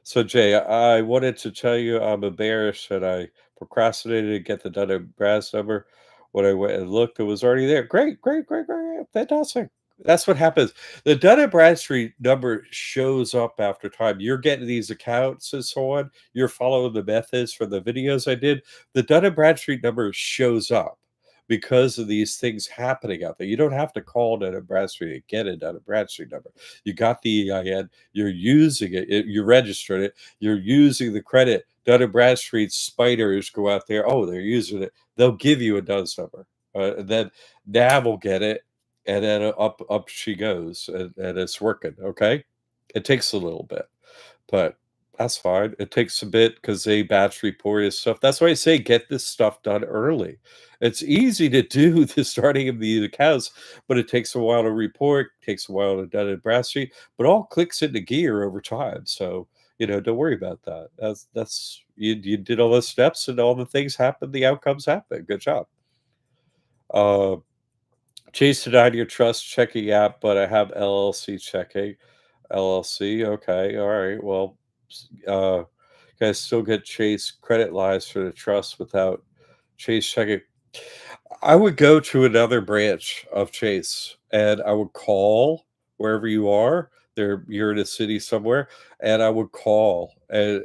So, Jay, I wanted to tell you I'm embarrassed that I procrastinated to get the Dun& Brad's number. When I went and looked, it was already there. Great, great, great, great, fantastic. That's what happens. The Dun& Bradstreet number shows up after time. You're getting these accounts and so on. You're following the methods for the videos I did. The Dun& Bradstreet number shows up because of these things happening out there. You don't have to call Dun& Bradstreet to get a Dun& Bradstreet number. You got the EIN, you're using it, you registered it, you're using the credit. Dun& Bradstreet spiders go out there, oh, they're using it. They'll give you a DUNS number. And then Nav will get it, and then up she goes, and it's working. Okay, it takes a little bit, but that's fine. It takes a bit because they batch report his stuff. That's why I say get this stuff done early. It's easy to do the starting of the accounts, but it takes a while to report, takes a while to done in Bradstreet, but all clicks into gear over time. So don't worry about that. That's you did all the steps and all the things happen, the outcomes happen. Good job. Uh Chase denied your trust checking app, but I have LLC checking. LLC, okay, all right. Well, guys still get Chase credit lines for the trust without Chase checking. I would go to another branch of Chase and I would call wherever you are. You're in a city somewhere, and I would call and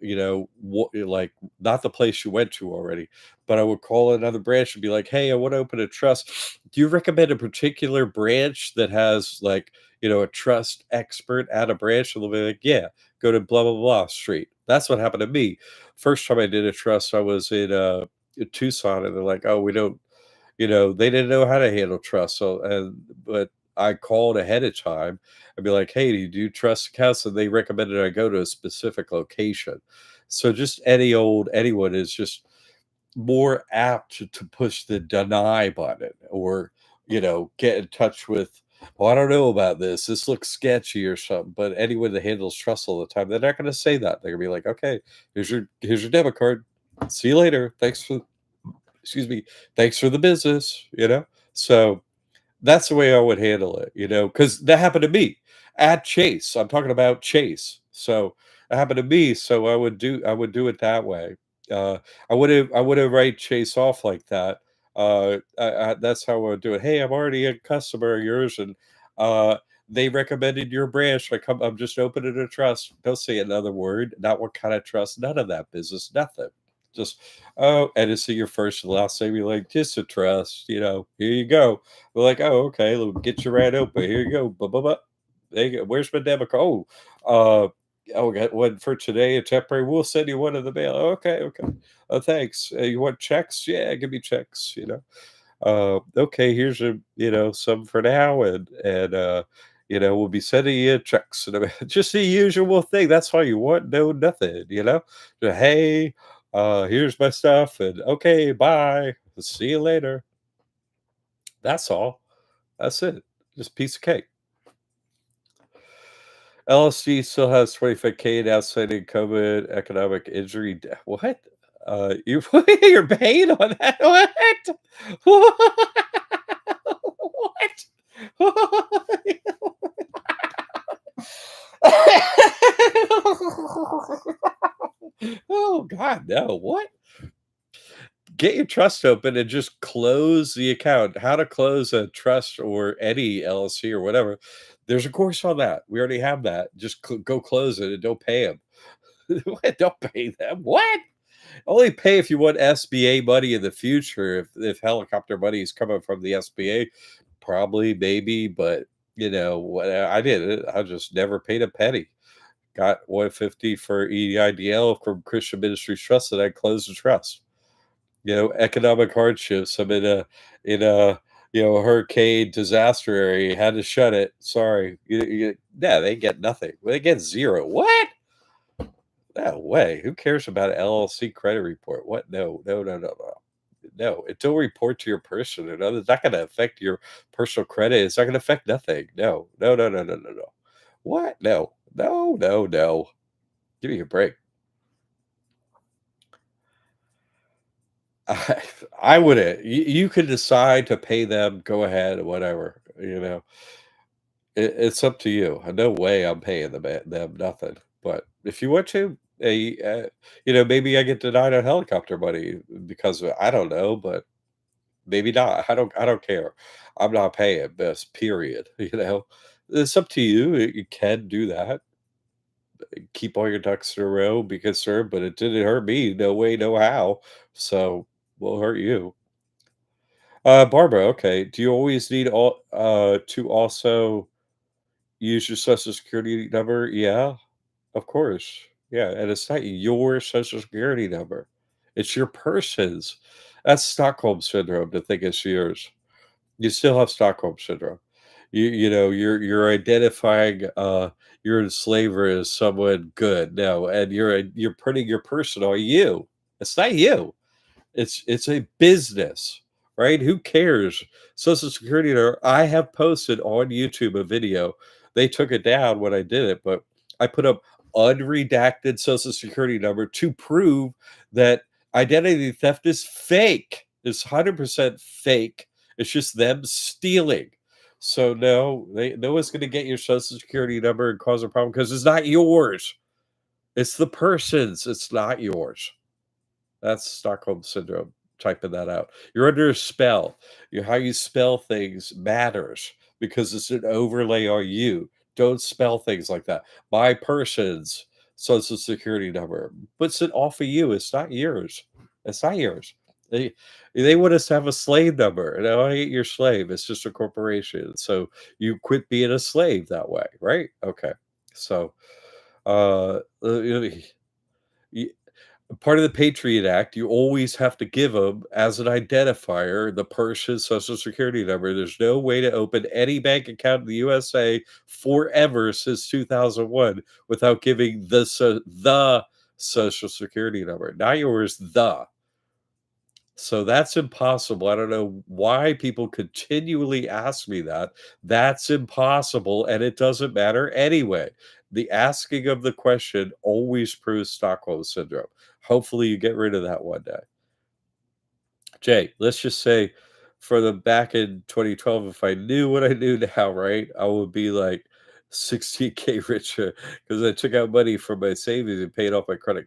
like not the place you went to already, but I would call another branch and be like, "Hey, I want to open a trust. Do you recommend a particular branch that has like a trust expert at a branch?" And they'll be like, "Yeah, go to blah blah blah street." That's what happened to me. First time I did a trust, I was in Tucson, and they're like, "Oh, we don't," they didn't know how to handle trust. So, but I called ahead of time and be like, "Hey, do you do trust accounts?" And they recommended I go to a specific location. So, just anyone is just more apt to push the deny button or get in touch with. Well, I don't know about this. This looks sketchy or something. But anyone that handles trust all the time, they're not going to say that. They're going to be like, "Okay, here's your debit card. See you later. Thanks for excuse me, thanks for the business," So that's the way I would handle it, because that happened to me at Chase. I'm talking about Chase. So it happened to me. So I would do it that way. Uh, I would have write Chase off like that. That's how I would do it. Hey, I'm already a customer of yours, and uh, they recommended your branch. I'm just opening a trust. Don't say another word. Not what kind of trust. None of that business. Nothing. Just and it's your first and last name. You're like, just a trust. Here you go. We're like, oh, okay. Get your right open. Here you go. Blah blah blah. There you go. Where's my debit card? Oh, we got one for today. A temporary. We'll send you one in the mail. Okay, okay. Oh, thanks. You want checks? Yeah, give me checks. Okay, here's some for now, and we'll be sending you checks. And just the usual thing. That's all you want. No, nothing. Hey, here's my stuff, and okay, bye. See you later. That's all. That's it. Just piece of cake. LSD still has 25K in outstanding COVID economic injury. What? You you're paying on that? What? What? Oh God, no! What? Get your trust open and just close the account. How to close a trust or any LLC or whatever. There's a course on that. We already have that. Just go close it and don't pay them. What? Don't pay them. What? Only pay if you want SBA money in the future. If helicopter money is coming from the SBA, probably, maybe, but what I did it. I just never paid a penny. Got 150 for EIDL from Christian Ministries Trust, and I closed the trust. Economic hardships. I'm in a hurricane disaster area. Had to shut it. Sorry. Yeah, they get nothing. They get zero. What? No way. Who cares about an LLC credit report? What? No, no, no, no, no. No, it don't report to your person. It's not going to affect your personal credit. It's not going to affect nothing. No, no, no, no, no, no, no. What? No, no, no, no. Give me a break. I, I wouldn't. You could decide to pay them. Go ahead, whatever. It's up to you. No way I'm paying them nothing. But if you want to, maybe I get denied on helicopter money because I don't know, but maybe not. I don't care. I'm not paying this. Period. It's up to you. You can do that. Keep all your ducks in a row. Be concerned, but it didn't hurt me. No way, no how. So will hurt you. Barbara. Okay. Do you always need to also use your social security number? Yeah. Of course. Yeah, and it's not your Social Security number. It's your person's. That's Stockholm syndrome to think it's yours. You still have Stockholm syndrome. You're identifying your enslaver as someone good. No, and you're putting your person on you. It's not you. It's a business, right? Who cares? Social Security number. I have posted on YouTube a video. They took it down when I did it, but I put up unredacted Social Security number to prove that identity theft is fake. It's 100% fake. It's just them stealing. So no, no one's going to get your Social Security number and cause a problem because it's not yours. It's the person's. It's not yours. That's Stockholm syndrome. Typing that out. You're under a spell. How you spell things matters because it's an overlay on you. Don't spell things like that. My person's social security number puts it off of you. It's not yours. It's not yours. They want us to have a slave number. And I ain't your slave. It's just a corporation. So you quit being a slave that way, right? Okay. So y- part of the Patriot Act, you always have to give them as an identifier the person's social security number. There's no way to open any bank account in the USA forever since 2001 without giving the social security number. Not yours, the. So that's impossible. I don't know why people continually ask me that. That's impossible, and it doesn't matter anyway. The asking of the question always proves Stockholm syndrome. Hopefully, you get rid of that one day. Jay, let's just say for the back in 2012, if I knew what I knew now, right, I would be like 16K richer because I took out money from my savings and paid off my credit.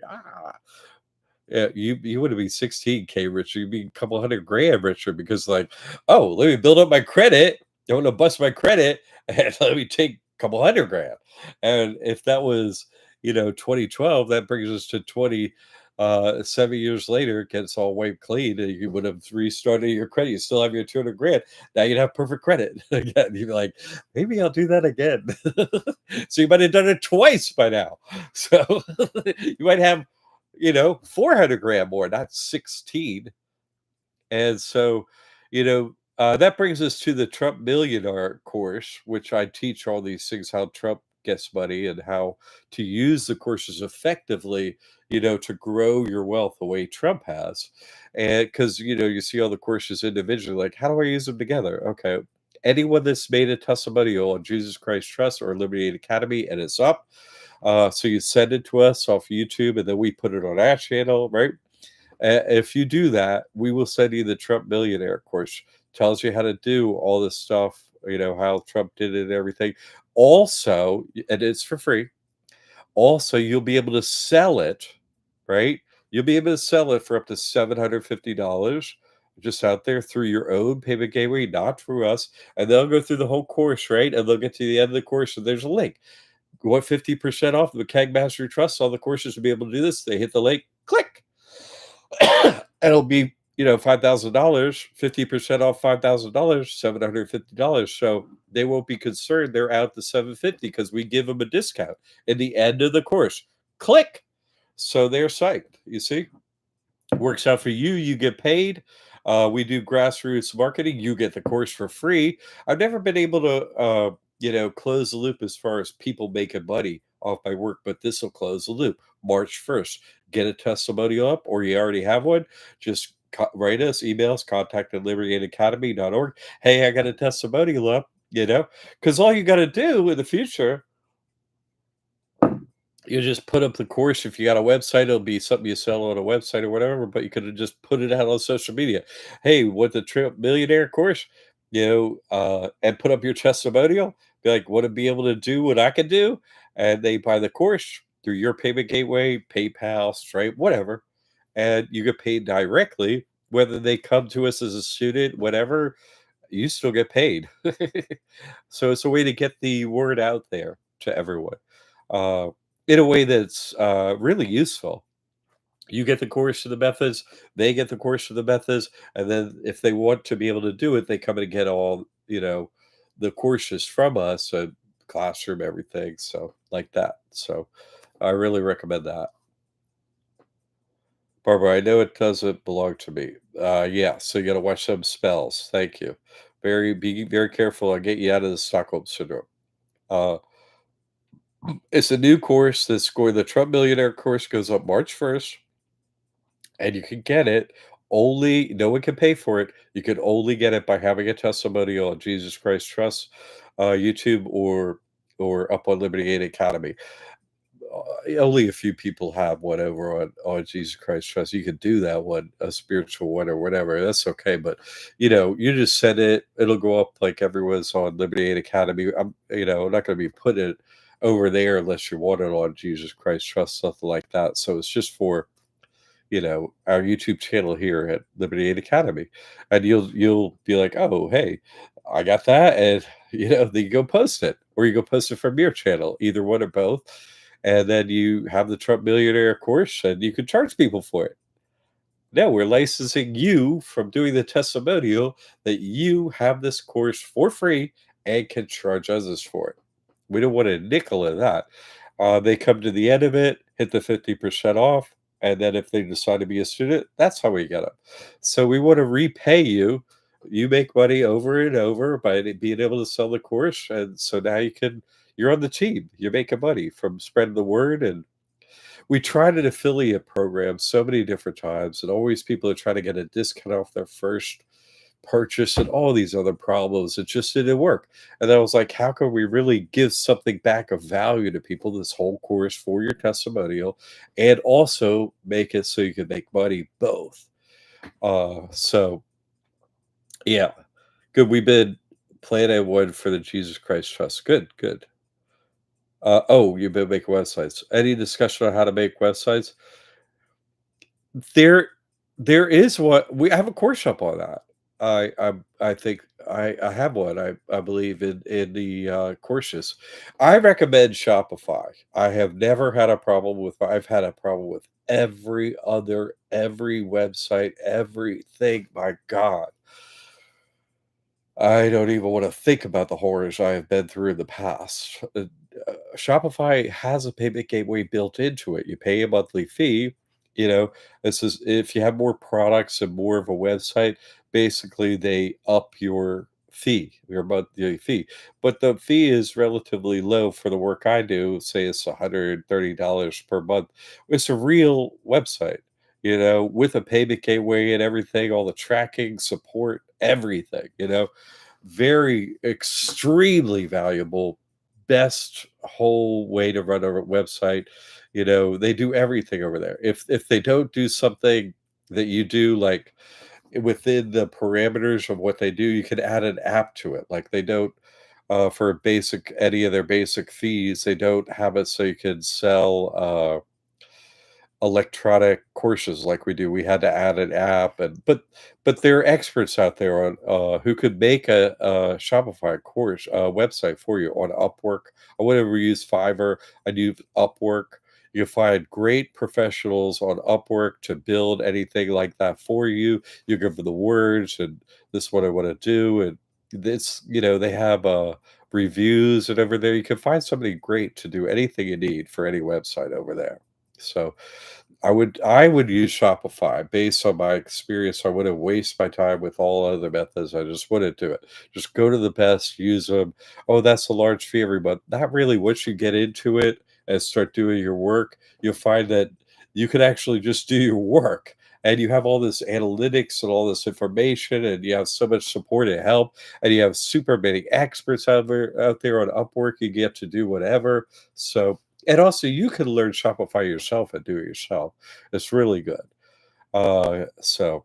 Yeah, you wouldn't be 16K richer, you'd be a couple hundred grand richer because like, "Oh, let me build up my credit. Don't wanna bust my credit, and let me take a couple hundred grand." And if that was, 2012, that brings us to 7 years later, it gets all wiped clean, and you would have restarted your credit. You still have your 200 grand. Now you'd have perfect credit again. You'd be like, "Maybe I'll do that again." So you might have done it twice by now. So you might have 400 grand more, not 16. And so, that brings us to the Trump Millionaire course, which I teach all these things, how Trump gets money and how to use the courses effectively, to grow your wealth the way Trump has. And because, you see all the courses individually, like, how do I use them together? Okay. Anyone that's made a testimonial on Jesus Christ Trust or Liberty Aid Academy and it's up. So you send it to us off YouTube and then we put it on our channel, right? If you do that, we will send you the Trump Millionaire course. Tells you how to do all this stuff, how Trump did it and everything. Also, and it's for free. Also, you'll be able to sell it, right? You'll be able to sell it for up to $750 just out there through your own payment gateway, not through us. And they'll go through the whole course, right? And they'll get to the end of the course, and there's a link. You want 50% off the Keg Mastery Trust? All the courses will be able to do this. They hit the link, click, and it'll be $5,000, 50% off $5,000, $750. So they won't be concerned they're out the 750 because we give them a discount in the end of the course. Click. So they're psyched. You see, works out for you. You get paid. We do grassroots marketing. You get the course for free. I've never been able to, close the loop as far as people making money off my work, but this will close the loop. March 1st, get a testimonial up, or you already have one. Just write us, email us, contact at libertyacademy.org. Hey, I got a testimonial up, because all you got to do in the future, you just put up the course. If you got a website, it'll be something you sell on a website or whatever, but you could have just put it out on social media. Hey, what the Trip Millionaire course, and put up your testimonial. Be like, want to be able to do what I can do? And they buy the course through your payment gateway, PayPal, Stripe, whatever. And you get paid directly, whether they come to us as a student, whatever, you still get paid. So it's a way to get the word out there to everyone. Uh, in a way that's really useful. You get the course of the methods, they get the course of the methods, and then if they want to be able to do it, they come and get all the courses from us, classroom, everything, so like that. So I really recommend that. Barbara, I know it doesn't belong to me. Yeah, so you got to watch some spells. Thank you. Be very careful. I get you out of the Stockholm syndrome. Uh, it's a new course. The Trump Millionaire course goes up March 1st, and you can get it only, no one can pay for it. You can only get it by having a testimonial on Jesus Christ Trust, YouTube, or up on Liberty Aid Academy. Only a few people have one over on Jesus Christ Trust. You could do that one, a spiritual one or whatever. That's okay. But you just send it, it'll go up like everyone's on Liberty Aid Academy. I'm not gonna be putting it over there unless you want it on Jesus Christ Trust, something like that. So it's just for our YouTube channel here at Liberty Aid Academy. And you'll be like, oh hey, I got that, and then you go post it, or you go post it from your channel, either one or both. And then you have the Trump Millionaire course and you can charge people for it. No, we're licensing you from doing the testimonial that you have this course for free and can charge others for it. We don't want a nickel of that. They come to the end of it, hit the 50% off, and then if they decide to be a student, that's how we get them. So we want to repay you. You make money over and over by being able to sell the course, and so now you're on the team. You're making money from spreading the word. And we tried an affiliate program so many different times, and always people are trying to get a discount off their first purchase and all these other problems. It just didn't work. And I was like, how can we really give something back of value to people this whole course for your testimonial, and also make it so you can make money both? So yeah, good. We've been planning one for the Jesus Christ Trust. Good, good. Oh, you've been making websites. Any discussion on how to make websites? There there is what we have a course shop on that. I think I have one, I believe in the, courses. I recommend Shopify. I have never had a problem with I've had a problem with every website, everything, my god. I don't even wanna think about the horrors I have been through in the past. Shopify has a payment gateway built into it. You pay a monthly fee, you know, this is if you have more products and more of a website, basically they up your monthly fee. But the fee is relatively low for the work I do, say it's $130 per month. It's a real website, with a payment gateway and everything, all the tracking, support, everything, very extremely valuable, best whole way to run a website. They do everything over there. If they don't do something that you do, like within the parameters of what they do, you can add an app to it. Like they don't for basic any of their basic fees, they don't have it so you can sell electronic courses like we do. We had to add an app, but there are experts out there on who could make a Shopify course website for you on Upwork. I would never use Fiverr. I do Upwork. You find great professionals on Upwork to build anything like that for you. You give them the words and this is what I want to do, and they have reviews and over there. You can find somebody great to do anything you need for any website over there. So I would use Shopify based on my experience. I wouldn't waste my time with all other methods. I just wouldn't do it. Just go to the best, use them. Oh, that's a large fee every month. Not really. Once you get into it and start doing your work, you'll find that you can actually just do your work. And you have all this analytics and all this information, and you have so much support and help, and you have super many experts out there on Upwork. You get to do whatever. So and also, you can learn Shopify yourself and do it yourself. It's really good. So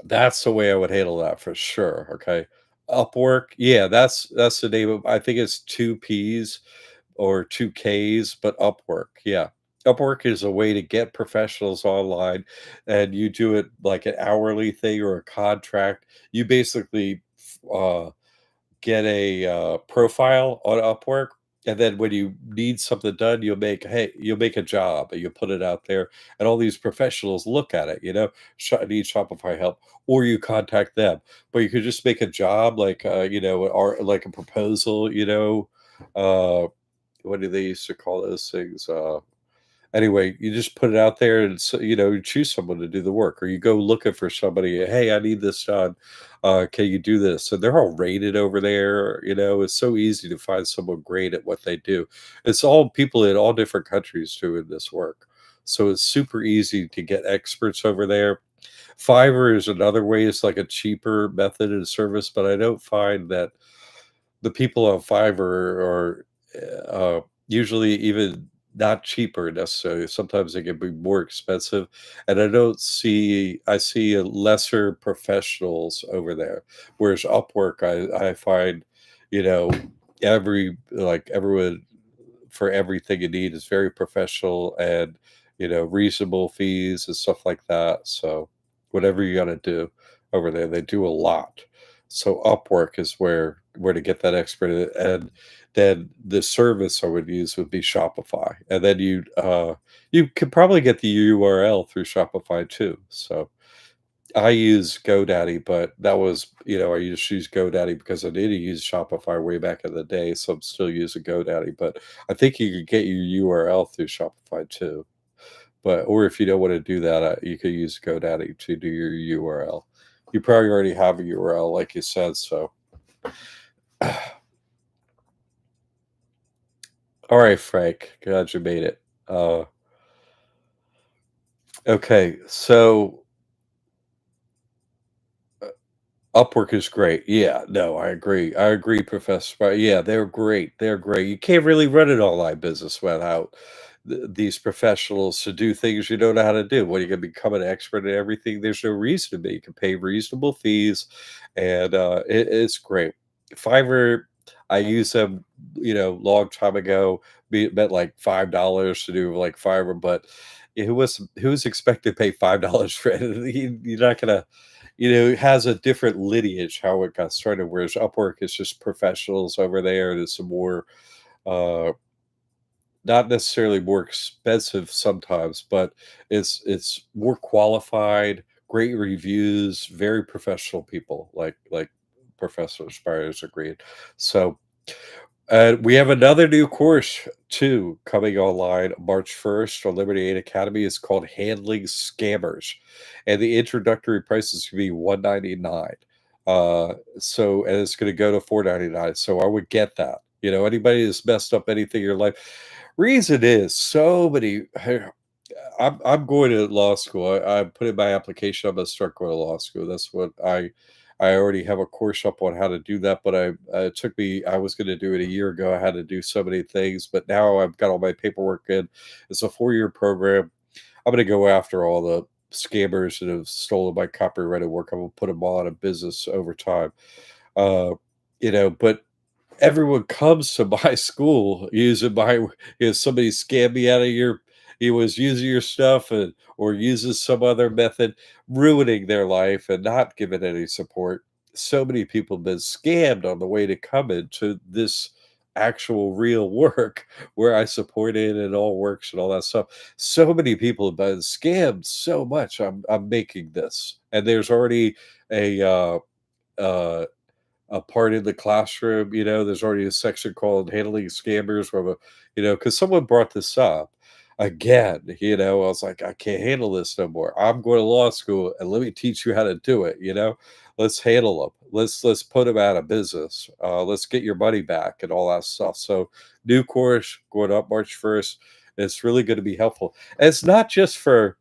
that's the way I would handle that for sure. Okay. Upwork, yeah, that's the name of. I think it's two P's or two K's, but Upwork, yeah. Upwork is a way to get professionals online, and you do it like an hourly thing or a contract. You basically uh, get a profile on Upwork, and then when you need something done, you'll make a job and you put it out there, and all these professionals look at it. Need Shopify help, or you contact them. But you could just make a job like or like a proposal. Uh, what do they used to call those things? Anyway, you just put it out there and you choose someone to do the work, or you go looking for somebody. Hey, I need this done. Can you do this? So they're all rated over there. It's so easy to find someone great at what they do. It's all people in all different countries doing this work. So it's super easy to get experts over there. Fiverr is another way. It's like a cheaper method and service, but I don't find that the people on Fiverr are usually even not cheaper necessarily. Sometimes they can be more expensive, and I see lesser professionals over there. Whereas Upwork, I find, you know, everyone for everything you need is very professional and reasonable fees and stuff like that. So whatever you got to do over there, they do a lot. So Upwork is where to get that expert, and then the service I would use would be Shopify, and then you could probably get the URL through Shopify too. So I use GoDaddy, but that was, I just use GoDaddy because I did use Shopify way back in the day, so I'm still using GoDaddy. But I think you could get your URL through Shopify too. Or if you don't want to do that, you could use GoDaddy to do your URL. You probably already have a URL, like you said. So, all right, Frank, glad you made it. Okay, so Upwork is great. Yeah, no, I agree. I agree, Professor. Yeah, they're great. They're great. You can't really run an online business without these professionals to do things you don't know how to do. When you can become an expert at everything, there's no reason to be. You can pay reasonable fees, and it's great. Fiverr, I used them, long time ago. It meant like $5 to do like Fiverr, but who's expected to pay $5 for it? You're not gonna, it has a different lineage how it got started. Whereas Upwork is just professionals over there. There's some more, uh, not necessarily more expensive sometimes, but it's more qualified, great reviews, very professional people, like Professor Spires agreed. So we have another new course too coming online March 1st on Liberty 8 Academy. It's called Handling Scammers. And the introductory price is gonna be 199. And it's gonna go to 499. So I would get that. Anybody that's messed up anything in your life. Reason is so many I'm going to law school. I put in my application. I'm gonna start going to law school. That's what I already have a course up on how to do that, but it took me. I was going to do it a year ago. I had to do so many things, but now I've got all my paperwork in. It's a 4-year program. I'm going to go after all the scammers that have stolen my copyrighted work. I'm going to put them all out of business over time. Uh, but everyone comes to my school using somebody scammed me out of your he was using your stuff and or uses some other method, ruining their life and not giving any support. So many people have been scammed on the way to come into this actual real work where I support it and it all works and all that stuff. So many people have been scammed so much. I'm making this. And there's already a uh a part in the classroom. There's already a section called handling scammers where, because someone brought this up again. I was like, I can't handle this no more. I'm going to law school and let me teach you how to do it. Let's handle them. Let's put them out of business. Let's get your money back and all that stuff. So new course going up March 1st. It's really going to be helpful. And it's not just for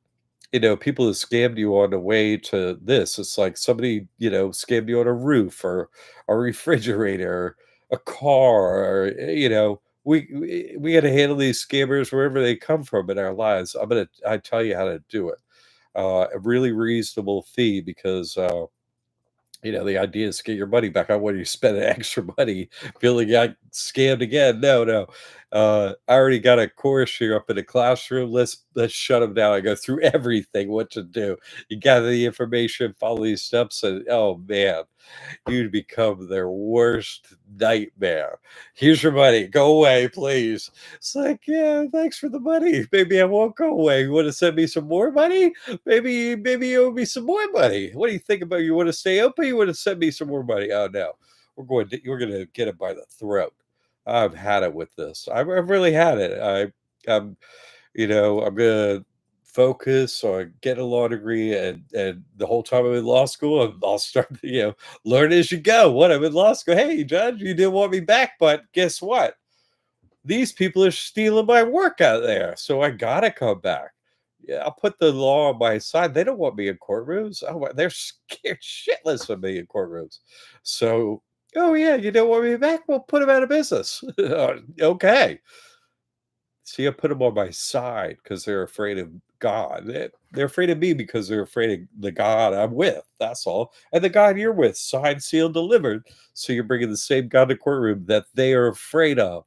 people who scammed you on the way to this. It's like somebody, scammed you on a roof or a refrigerator, a car, or, we got to handle these scammers wherever they come from in our lives. I tell you how to do it. A really reasonable fee because, the idea is to get your money back. I want you spending extra money feeling like scammed again. No, no. I already got a course here up in the classroom. Let's shut them down. I go through everything, what to do. You gather the information, follow these steps, and oh man, you'd become their worst nightmare. Here's your money. Go away, please. It's like, yeah, thanks for the money. Maybe I won't go away. You want to send me some more money? Maybe you owe me some more money. What do you think about? You want to stay open? You want to send me some more money? Oh no, we're going to get it by the throat. I've had it with this. I've really had it. I'm gonna focus on getting a law degree, and the whole time I'm in law school, I'll start, learn as you go. What I'm in law school. Hey, Judge, you didn't want me back, but guess what? These people are stealing my work out there, so I gotta come back. Yeah, I'll put the law on my side. They don't want me in courtrooms. Oh, they're scared shitless of me in courtrooms. So, oh yeah, you don't want me back? Well, put them out of business. Okay. See, I put them on my side because they're afraid of God. They're afraid of me because they're afraid of the God I'm with. That's all. And the God you're with, signed, sealed, delivered. So you're bringing the same God to courtroom that they are afraid of.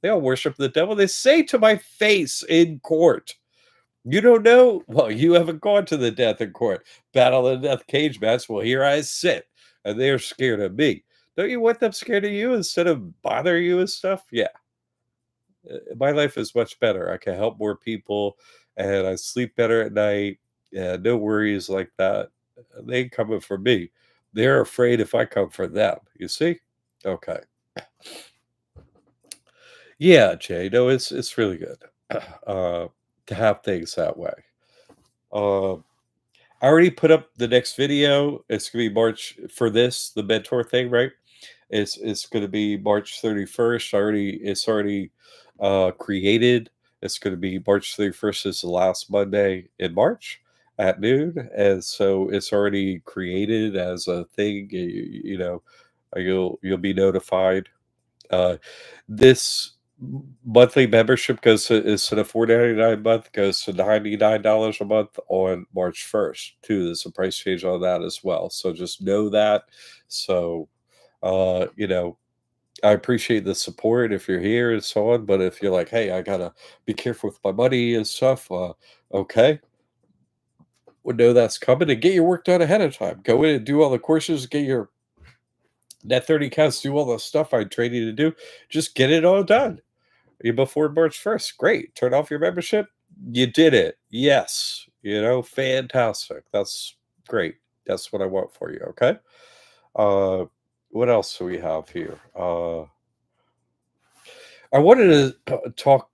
They all worship the devil. They say to my face in court, "You don't know? Well, you haven't gone to the death in court. Battle of the death cage match. Well, here I sit." And they're scared of me. Don't you want them scared of you instead of bother you and stuff? Yeah. My life is much better. I can help more people, and I sleep better at night. Yeah, no worries like that. They ain't coming for me. They're afraid if I come for them. You see? Okay. Yeah, Jay. No, it's really good uh, to have things that way. Uh, I already put up the next video. It's gonna be March for this the mentor thing, right? It's going to be March 31st. It's already created. It's going to be March 31st is the last Monday in March at noon, and so it's already created as a thing. You'll be notified. This monthly membership goes to instead of 499 a month goes to $99 a month on March 1st too. There's a price change on that as well. So just know that. So uh, you know, I appreciate the support if you're here and so on, but if you're like, "Hey, I gotta be careful with my money and stuff," okay, well, know that's coming and get your work done ahead of time. Go in and do all the courses, get your net 30 counts, do all the stuff I trained you to do. Just get it all done before March 1st. Great. Turn off your membership. You did it. Yes. Fantastic. That's great. That's what I want for you. Okay. Uh, what else do we have here? I wanted to talk.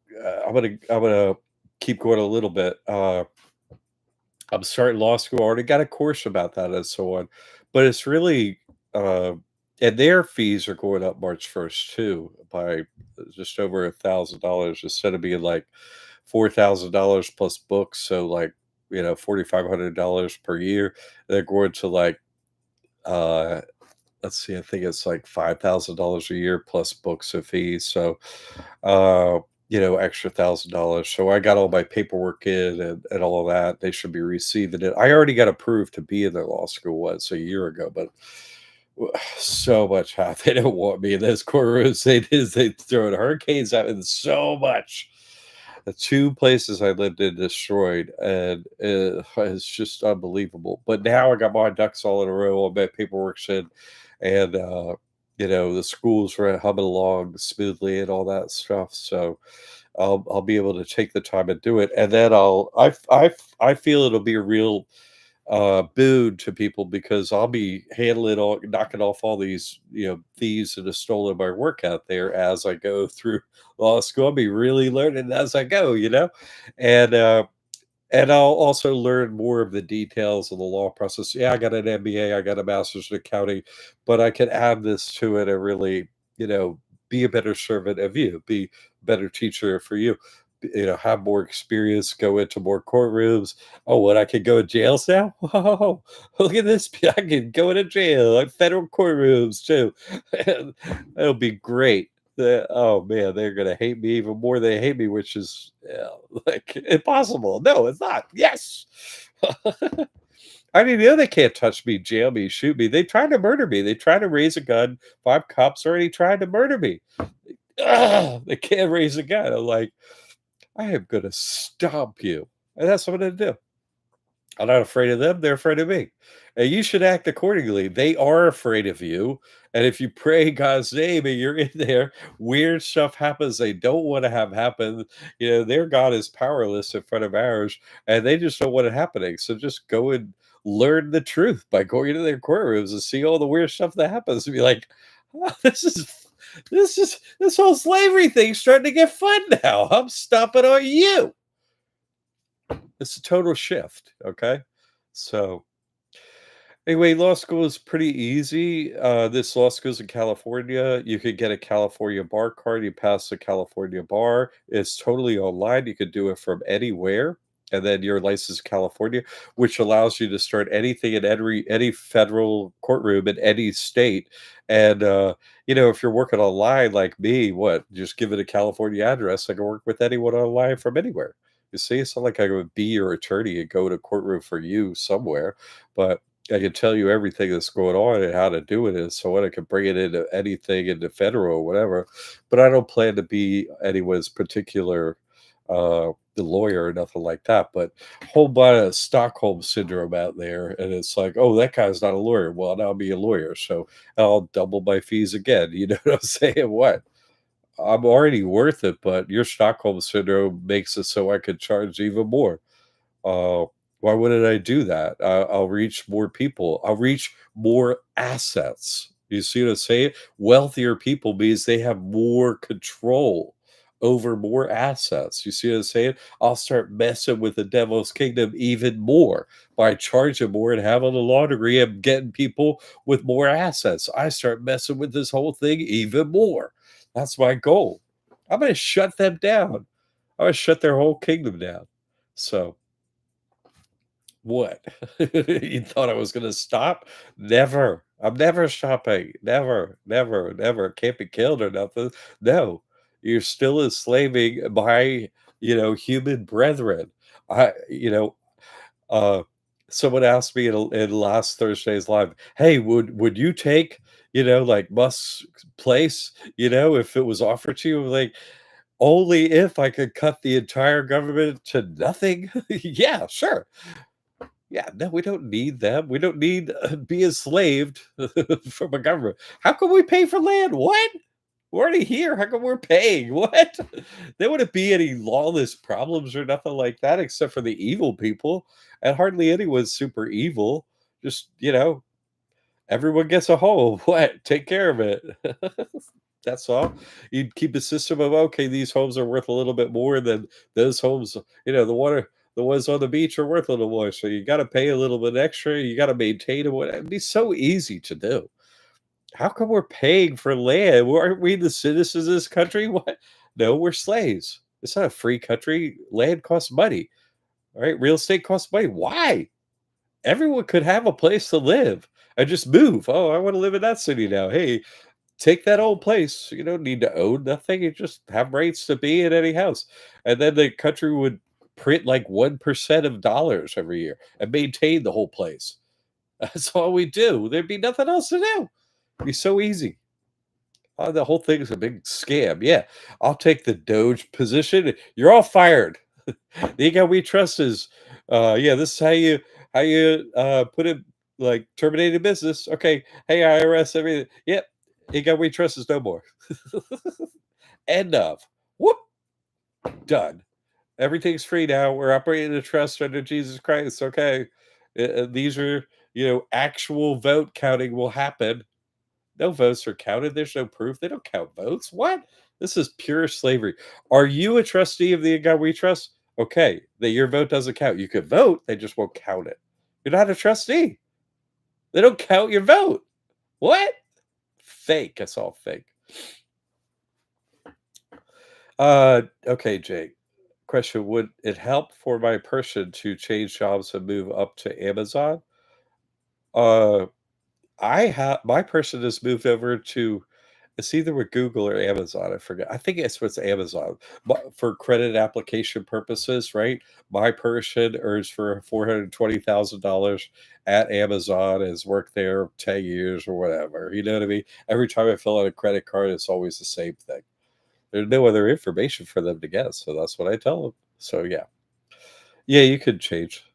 I'm gonna keep going a little bit. I'm starting law school. I already got a course about that and so on, but it's really uh, and their fees are going up March 1st too by just over $1,000 instead of being like $4,000 plus books. So like $4,500 per year. They're going to like uh, let's see, I think it's like $5,000 a year plus books and fees. So, extra $1,000. So I got all my paperwork in and all of that. They should be receiving it. I already got approved to be in their law school once a year ago, but so much half they don't want me in those courtrooms. They throwing hurricanes at me so much. The two places I lived in destroyed, and it's just unbelievable. But now I got my ducks all in a row. All my paperwork's in, and the schools are humming along smoothly and all that stuff. So I'll be able to take the time and do it, and then I feel it'll be a real boon to people because I'll be handling all knocking off all these, thieves that have stolen my work out there as I go through law school. I'll be really learning as I go, And and I'll also learn more of the details of the law process. Yeah, I got an MBA, I got a master's in accounting, but I can add this to it and really, be a better servant of you, be a better teacher for you. Have more experience, go into more courtrooms. Oh, what I could go to jails now? Whoa, look at this. I can go into jail, like federal courtrooms too. That'll be great. Oh man, they're gonna hate me even more. They hate me, which is like impossible. No, it's not. Yes. I didn't know they can't touch me, jail me, shoot me. They tried to murder me. They tried to raise a gun. 5 cops already tried to murder me. Ugh, they can't raise a gun. I'm like, I am gonna stomp you. And that's what I'm gonna do. I'm not afraid of them, they're afraid of me. And you should act accordingly. They are afraid of you. And if you pray in God's name and you're in there, weird stuff happens they don't want to have happen. Their God is powerless in front of ours, and they just don't want it happening. So just go and learn the truth by going into their courtrooms and see all the weird stuff that happens and be like, "Oh, this whole slavery thing's starting to get fun now. I'm stomping on you." It's a total shift. Okay. So anyway, law school is pretty easy. This law school is in California. You could get a California bar card. You pass the California bar. It's totally online. You could do it from anywhere. And then you're licensed in California, which allows you to start anything in any federal courtroom in any state. And if you're working online like me, what? Just give it a California address. I can work with anyone online from anywhere. You see, it's not like I would be your attorney and go to courtroom for you somewhere, but I can tell you everything that's going on and how to do it, and so what I can bring it into anything into federal or whatever. But I don't plan to be anyone's particular the lawyer or nothing like that. But whole lot of Stockholm syndrome out there, and it's like, oh, that guy's not a lawyer. Well, now I'll be a lawyer, so I'll double my fees again. You know what I'm saying? What? I'm already worth it, but your Stockholm syndrome makes it so I could charge even more. Uh, why wouldn't I do that? I'll reach more people. I'll reach more assets. You see what I'm saying? Wealthier people means they have more control over more assets. You see what I'm saying? I'll start messing with the devil's kingdom even more by charging more and having a law degree and getting people with more assets. I start messing with this whole thing even more. That's my goal. I'm going to shut them down. I'm going to shut their whole kingdom down. So, what? You thought I was gonna stop? Never. I'm never stopping. Never, never, never. Can't be killed or nothing. No. You're still enslaving my, human brethren. I, uh, Someone asked me in last Thursday's live, "Hey, would you take, like, Musk's place, if it was offered to you?" Like, "Only if I could cut the entire government to nothing?" Yeah, sure. Yeah, no, we don't need them. We don't need, be enslaved from a government. How can we pay for land? What? We're already here. How come we're paying? What? There wouldn't be any lawless problems or nothing like that except for the evil people, and hardly anyone's super evil. Just, everyone gets a home. What? Take care of it. That's all. You'd keep a system of, okay, these homes are worth a little bit more than those homes, the ones on the beach are worth a little more. So you got to pay a little bit extra. You got to maintain it. It'd be so easy to do. How come we're paying for land? Aren't we the citizens of this country? What? No, we're slaves. It's not a free country. Land costs money. All right. Real estate costs money. Why? Everyone could have a place to live and just move. Oh, I want to live in that city now. Hey, take that old place. You don't need to own nothing. You just have rights to be in any house. And then the country would print like 1% of dollars every year and maintain the whole place. That's all we do. There'd be nothing else to do. It'd be so easy. Oh, the whole thing is a big scam. Yeah, I'll take the Doge position. You're all fired. The ego we trust is, yeah. This is how you put it, like terminated business. Okay, hey IRS, everything. Yep, ego we trust is no more. End of. Whoop, done. Everything's free now. We're operating a trust under Jesus Christ. Okay, these are actual vote counting will happen. No votes are counted. There's no proof. They don't count votes. What? This is pure slavery. Are you a trustee of the God we trust? Okay, that your vote doesn't count. You could vote, they just won't count it. You're not a trustee. They don't count your vote. What? Fake. It's all fake. Okay, Jake. Question: would it help for my person to change jobs and move up to Amazon? Uh I have my person has moved over to it's either with Google or Amazon, I forget. I think it's with Amazon, but for credit application purposes, right? My person earns for $420,000 at Amazon, has worked there 10 years or whatever. You know what I mean? Every time I fill out a credit card, it's always the same thing. There's no other information for them to get, so that's what I tell them. So yeah. Yeah, you could change.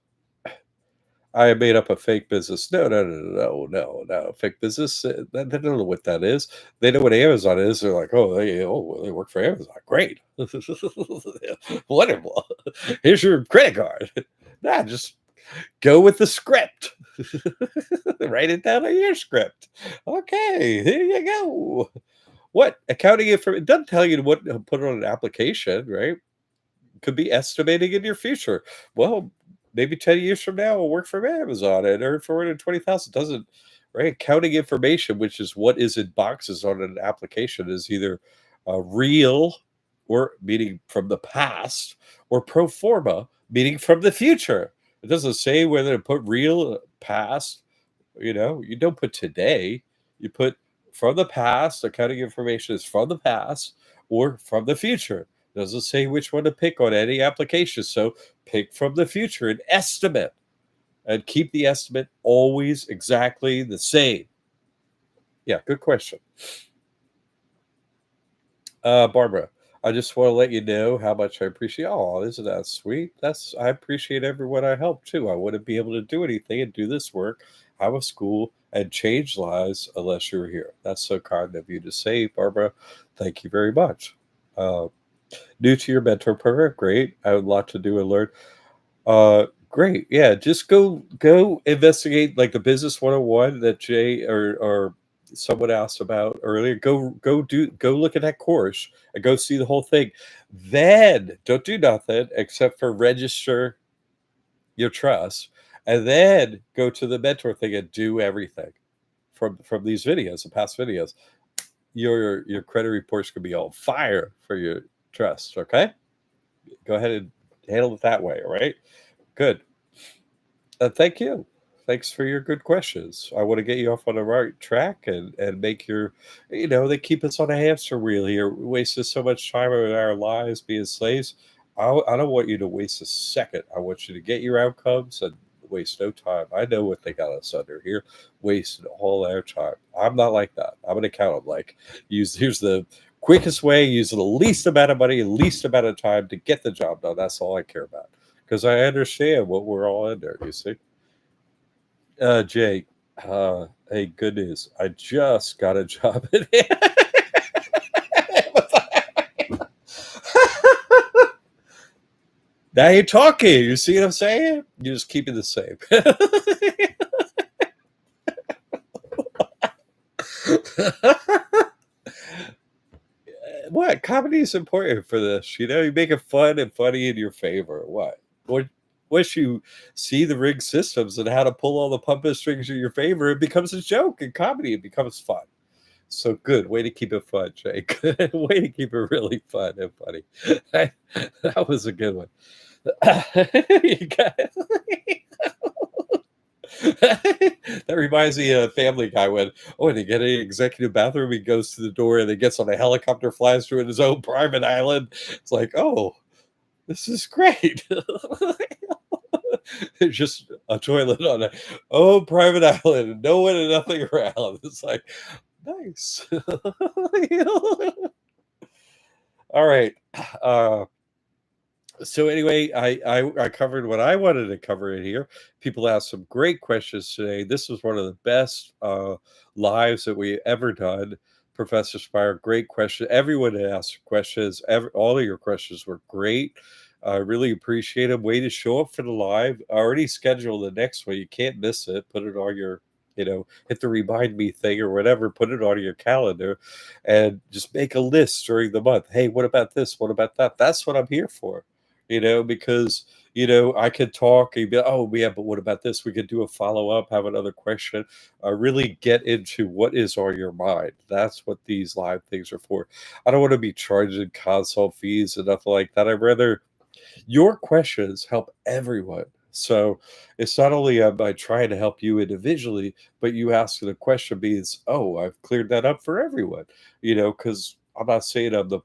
I made up a fake business. No, no, no, no, no, no. Fake business. They don't know what that is. They know what Amazon is. They're like, well, they work for Amazon. Great, wonderful. Here's your credit card. Nah, just go with the script. Write it down on your script. Okay, here you go. What accounting it doesn't tell you what to put on an application, right? Could be estimating in your future. Well, maybe 10 years from now, I'll work for Amazon and earn 420,000. Doesn't right? Counting information, which is what is in boxes on an application, is either real, or meaning from the past, or pro forma, meaning from the future. It doesn't say whether to put real, past. You don't put today. You put from the past. Accounting information is from the past or from the future. Doesn't say which one to pick on any application. So pick from the future an estimate and keep the estimate always exactly the same. Yeah, good question. Barbara, I just want to let you know how much I appreciate. Oh, isn't that sweet? I appreciate everyone I help too. I wouldn't be able to do anything and do this work, have a school, and change lives unless you were here. That's so kind of you to say, Barbara. Thank you very much. Uh, New to your mentor program, great. I have a lot to do and learn. Great. Yeah, just go investigate like the business 101 that Jay or someone asked about earlier. Go look at that course and go see the whole thing. Then don't do nothing except for register your trust, and then go to the mentor thing and do everything from these videos, the past videos. Your credit reports could be on fire for your trust. Okay, go ahead and handle it that way. All right. Good. Thank you. Thanks for your good questions. I want to get you off on the right track and make your, they keep us on a hamster wheel here, wasting so much time in our lives being slaves. I don't want you to waste a second. I want you to get your outcomes and waste no time. I know what they got us under here, wasted all their time. I'm not like that. I'm an accountant. Like, here's the quickest way, use the least amount of money, least amount of time to get the job done. That's all I care about because I understand what we're all in there. You see, Jay. Hey, good news. I just got a job at Now you're talking. You see what I'm saying? You just keep it the same. What comedy is important for this? You make it fun and funny in your favor. What? Once you see the rig systems and how to pull all the puppet strings in your favor, it becomes a joke. In comedy, it becomes fun. So good. Way to keep it fun, Jake. Way to keep it really fun and funny. That was a good one. You got that reminds me of Family Guy when, oh, to get an executive bathroom, he goes to the door and then gets on a helicopter, flies through in his own private island. It's like, oh, this is great. It's just a toilet on a private island, and no one and nothing around. It's like, nice. All right. So anyway, I covered what I wanted to cover in here. People asked some great questions today. This was one of the best lives that we ever done. Professor Spire, great question. Everyone asked questions. All of your questions were great. I really appreciate them. Way to show up for the live. I already scheduled the next one. You can't miss it. Put it on your, hit the remind me thing or whatever. Put it on your calendar, and just make a list during the month. Hey, what about this? What about that? That's what I'm here for. Because I could talk and be, oh yeah, but what about this? We could do a follow-up, have another question, really get into what is on your mind. That's what these live things are for. I don't want to be charging consult fees and nothing like that. I'd rather your questions help everyone. So it's not only am I trying to help you individually, but you asking a question means, oh, I've cleared that up for everyone, because I'm not saying I'm the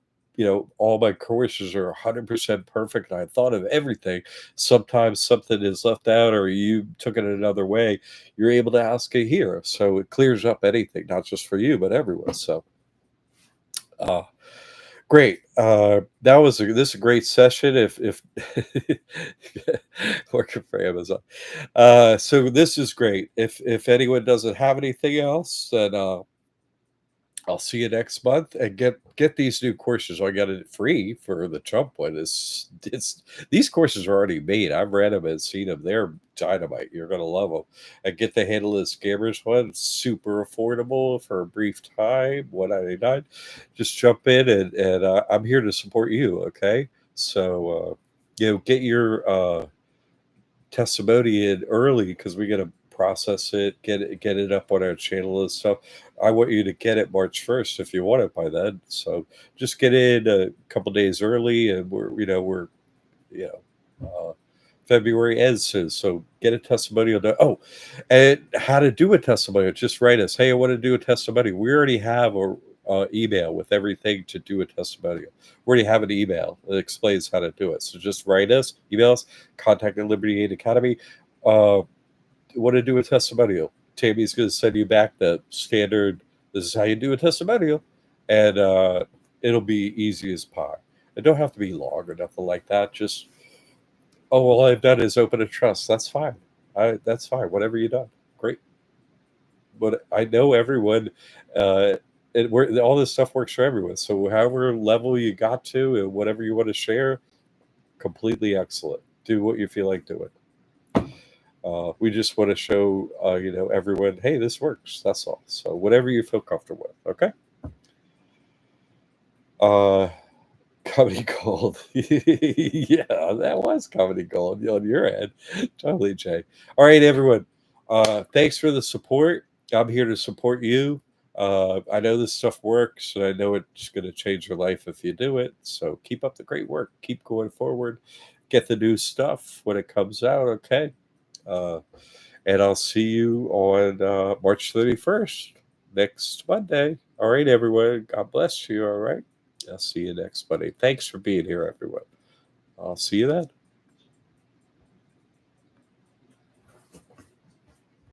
all my courses are 100% perfect and I thought of everything. Sometimes something is left out or you took it another way. You're able to ask it here. So it clears up anything, not just for you, but everyone. So, uh, great. This is a great session. If working for Amazon, so this is great. If anyone doesn't have anything else, then I'll see you next month and get these new courses. I got it free for the Trump one. It's these courses are already made. I've read them and seen them. They're dynamite. You're gonna love them. And get the Handle the Scammers one. It's super affordable for a brief time. $199. Just jump in and I'm here to support you. Okay, so get your testimony in early because we got to process it, get it up on our channel and stuff. I want you to get it March 1st if you want it by then. So just get in a couple days early, and we're you February ends soon. So get a testimonial. Oh, and how to do a testimonial? Just write us. Hey, I want to do a testimonial. We already have a email with everything to do a testimonial. We already have an email that explains how to do it. So just write us, email us, contact at Liberty Aid Academy. Want to do a testimonial? Tammy's going to send you back the standard. This is how you do a testimonial, and it'll be easy as pie. It don't have to be long or nothing like that. Just all I've done is open a trust. That's fine. That's fine. Whatever you done, great. But I know everyone. All this stuff works for everyone. So however level you got to, and whatever you want to share, completely excellent. Do what you feel like doing. We just want to show everyone, hey, this works. That's all. So whatever you feel comfortable with. Okay. Comedy gold. Yeah, that was comedy gold on your end. Totally, Jay. All right, everyone. Thanks for the support. I'm here to support you. I know this stuff works, and I know it's going to change your life if you do it. So keep up the great work. Keep going forward. Get the new stuff when it comes out. Okay. And I'll see you on March 31st, next Monday. All right, everyone. God bless you. All right. I'll see you next Monday. Thanks for being here, everyone. I'll see you then.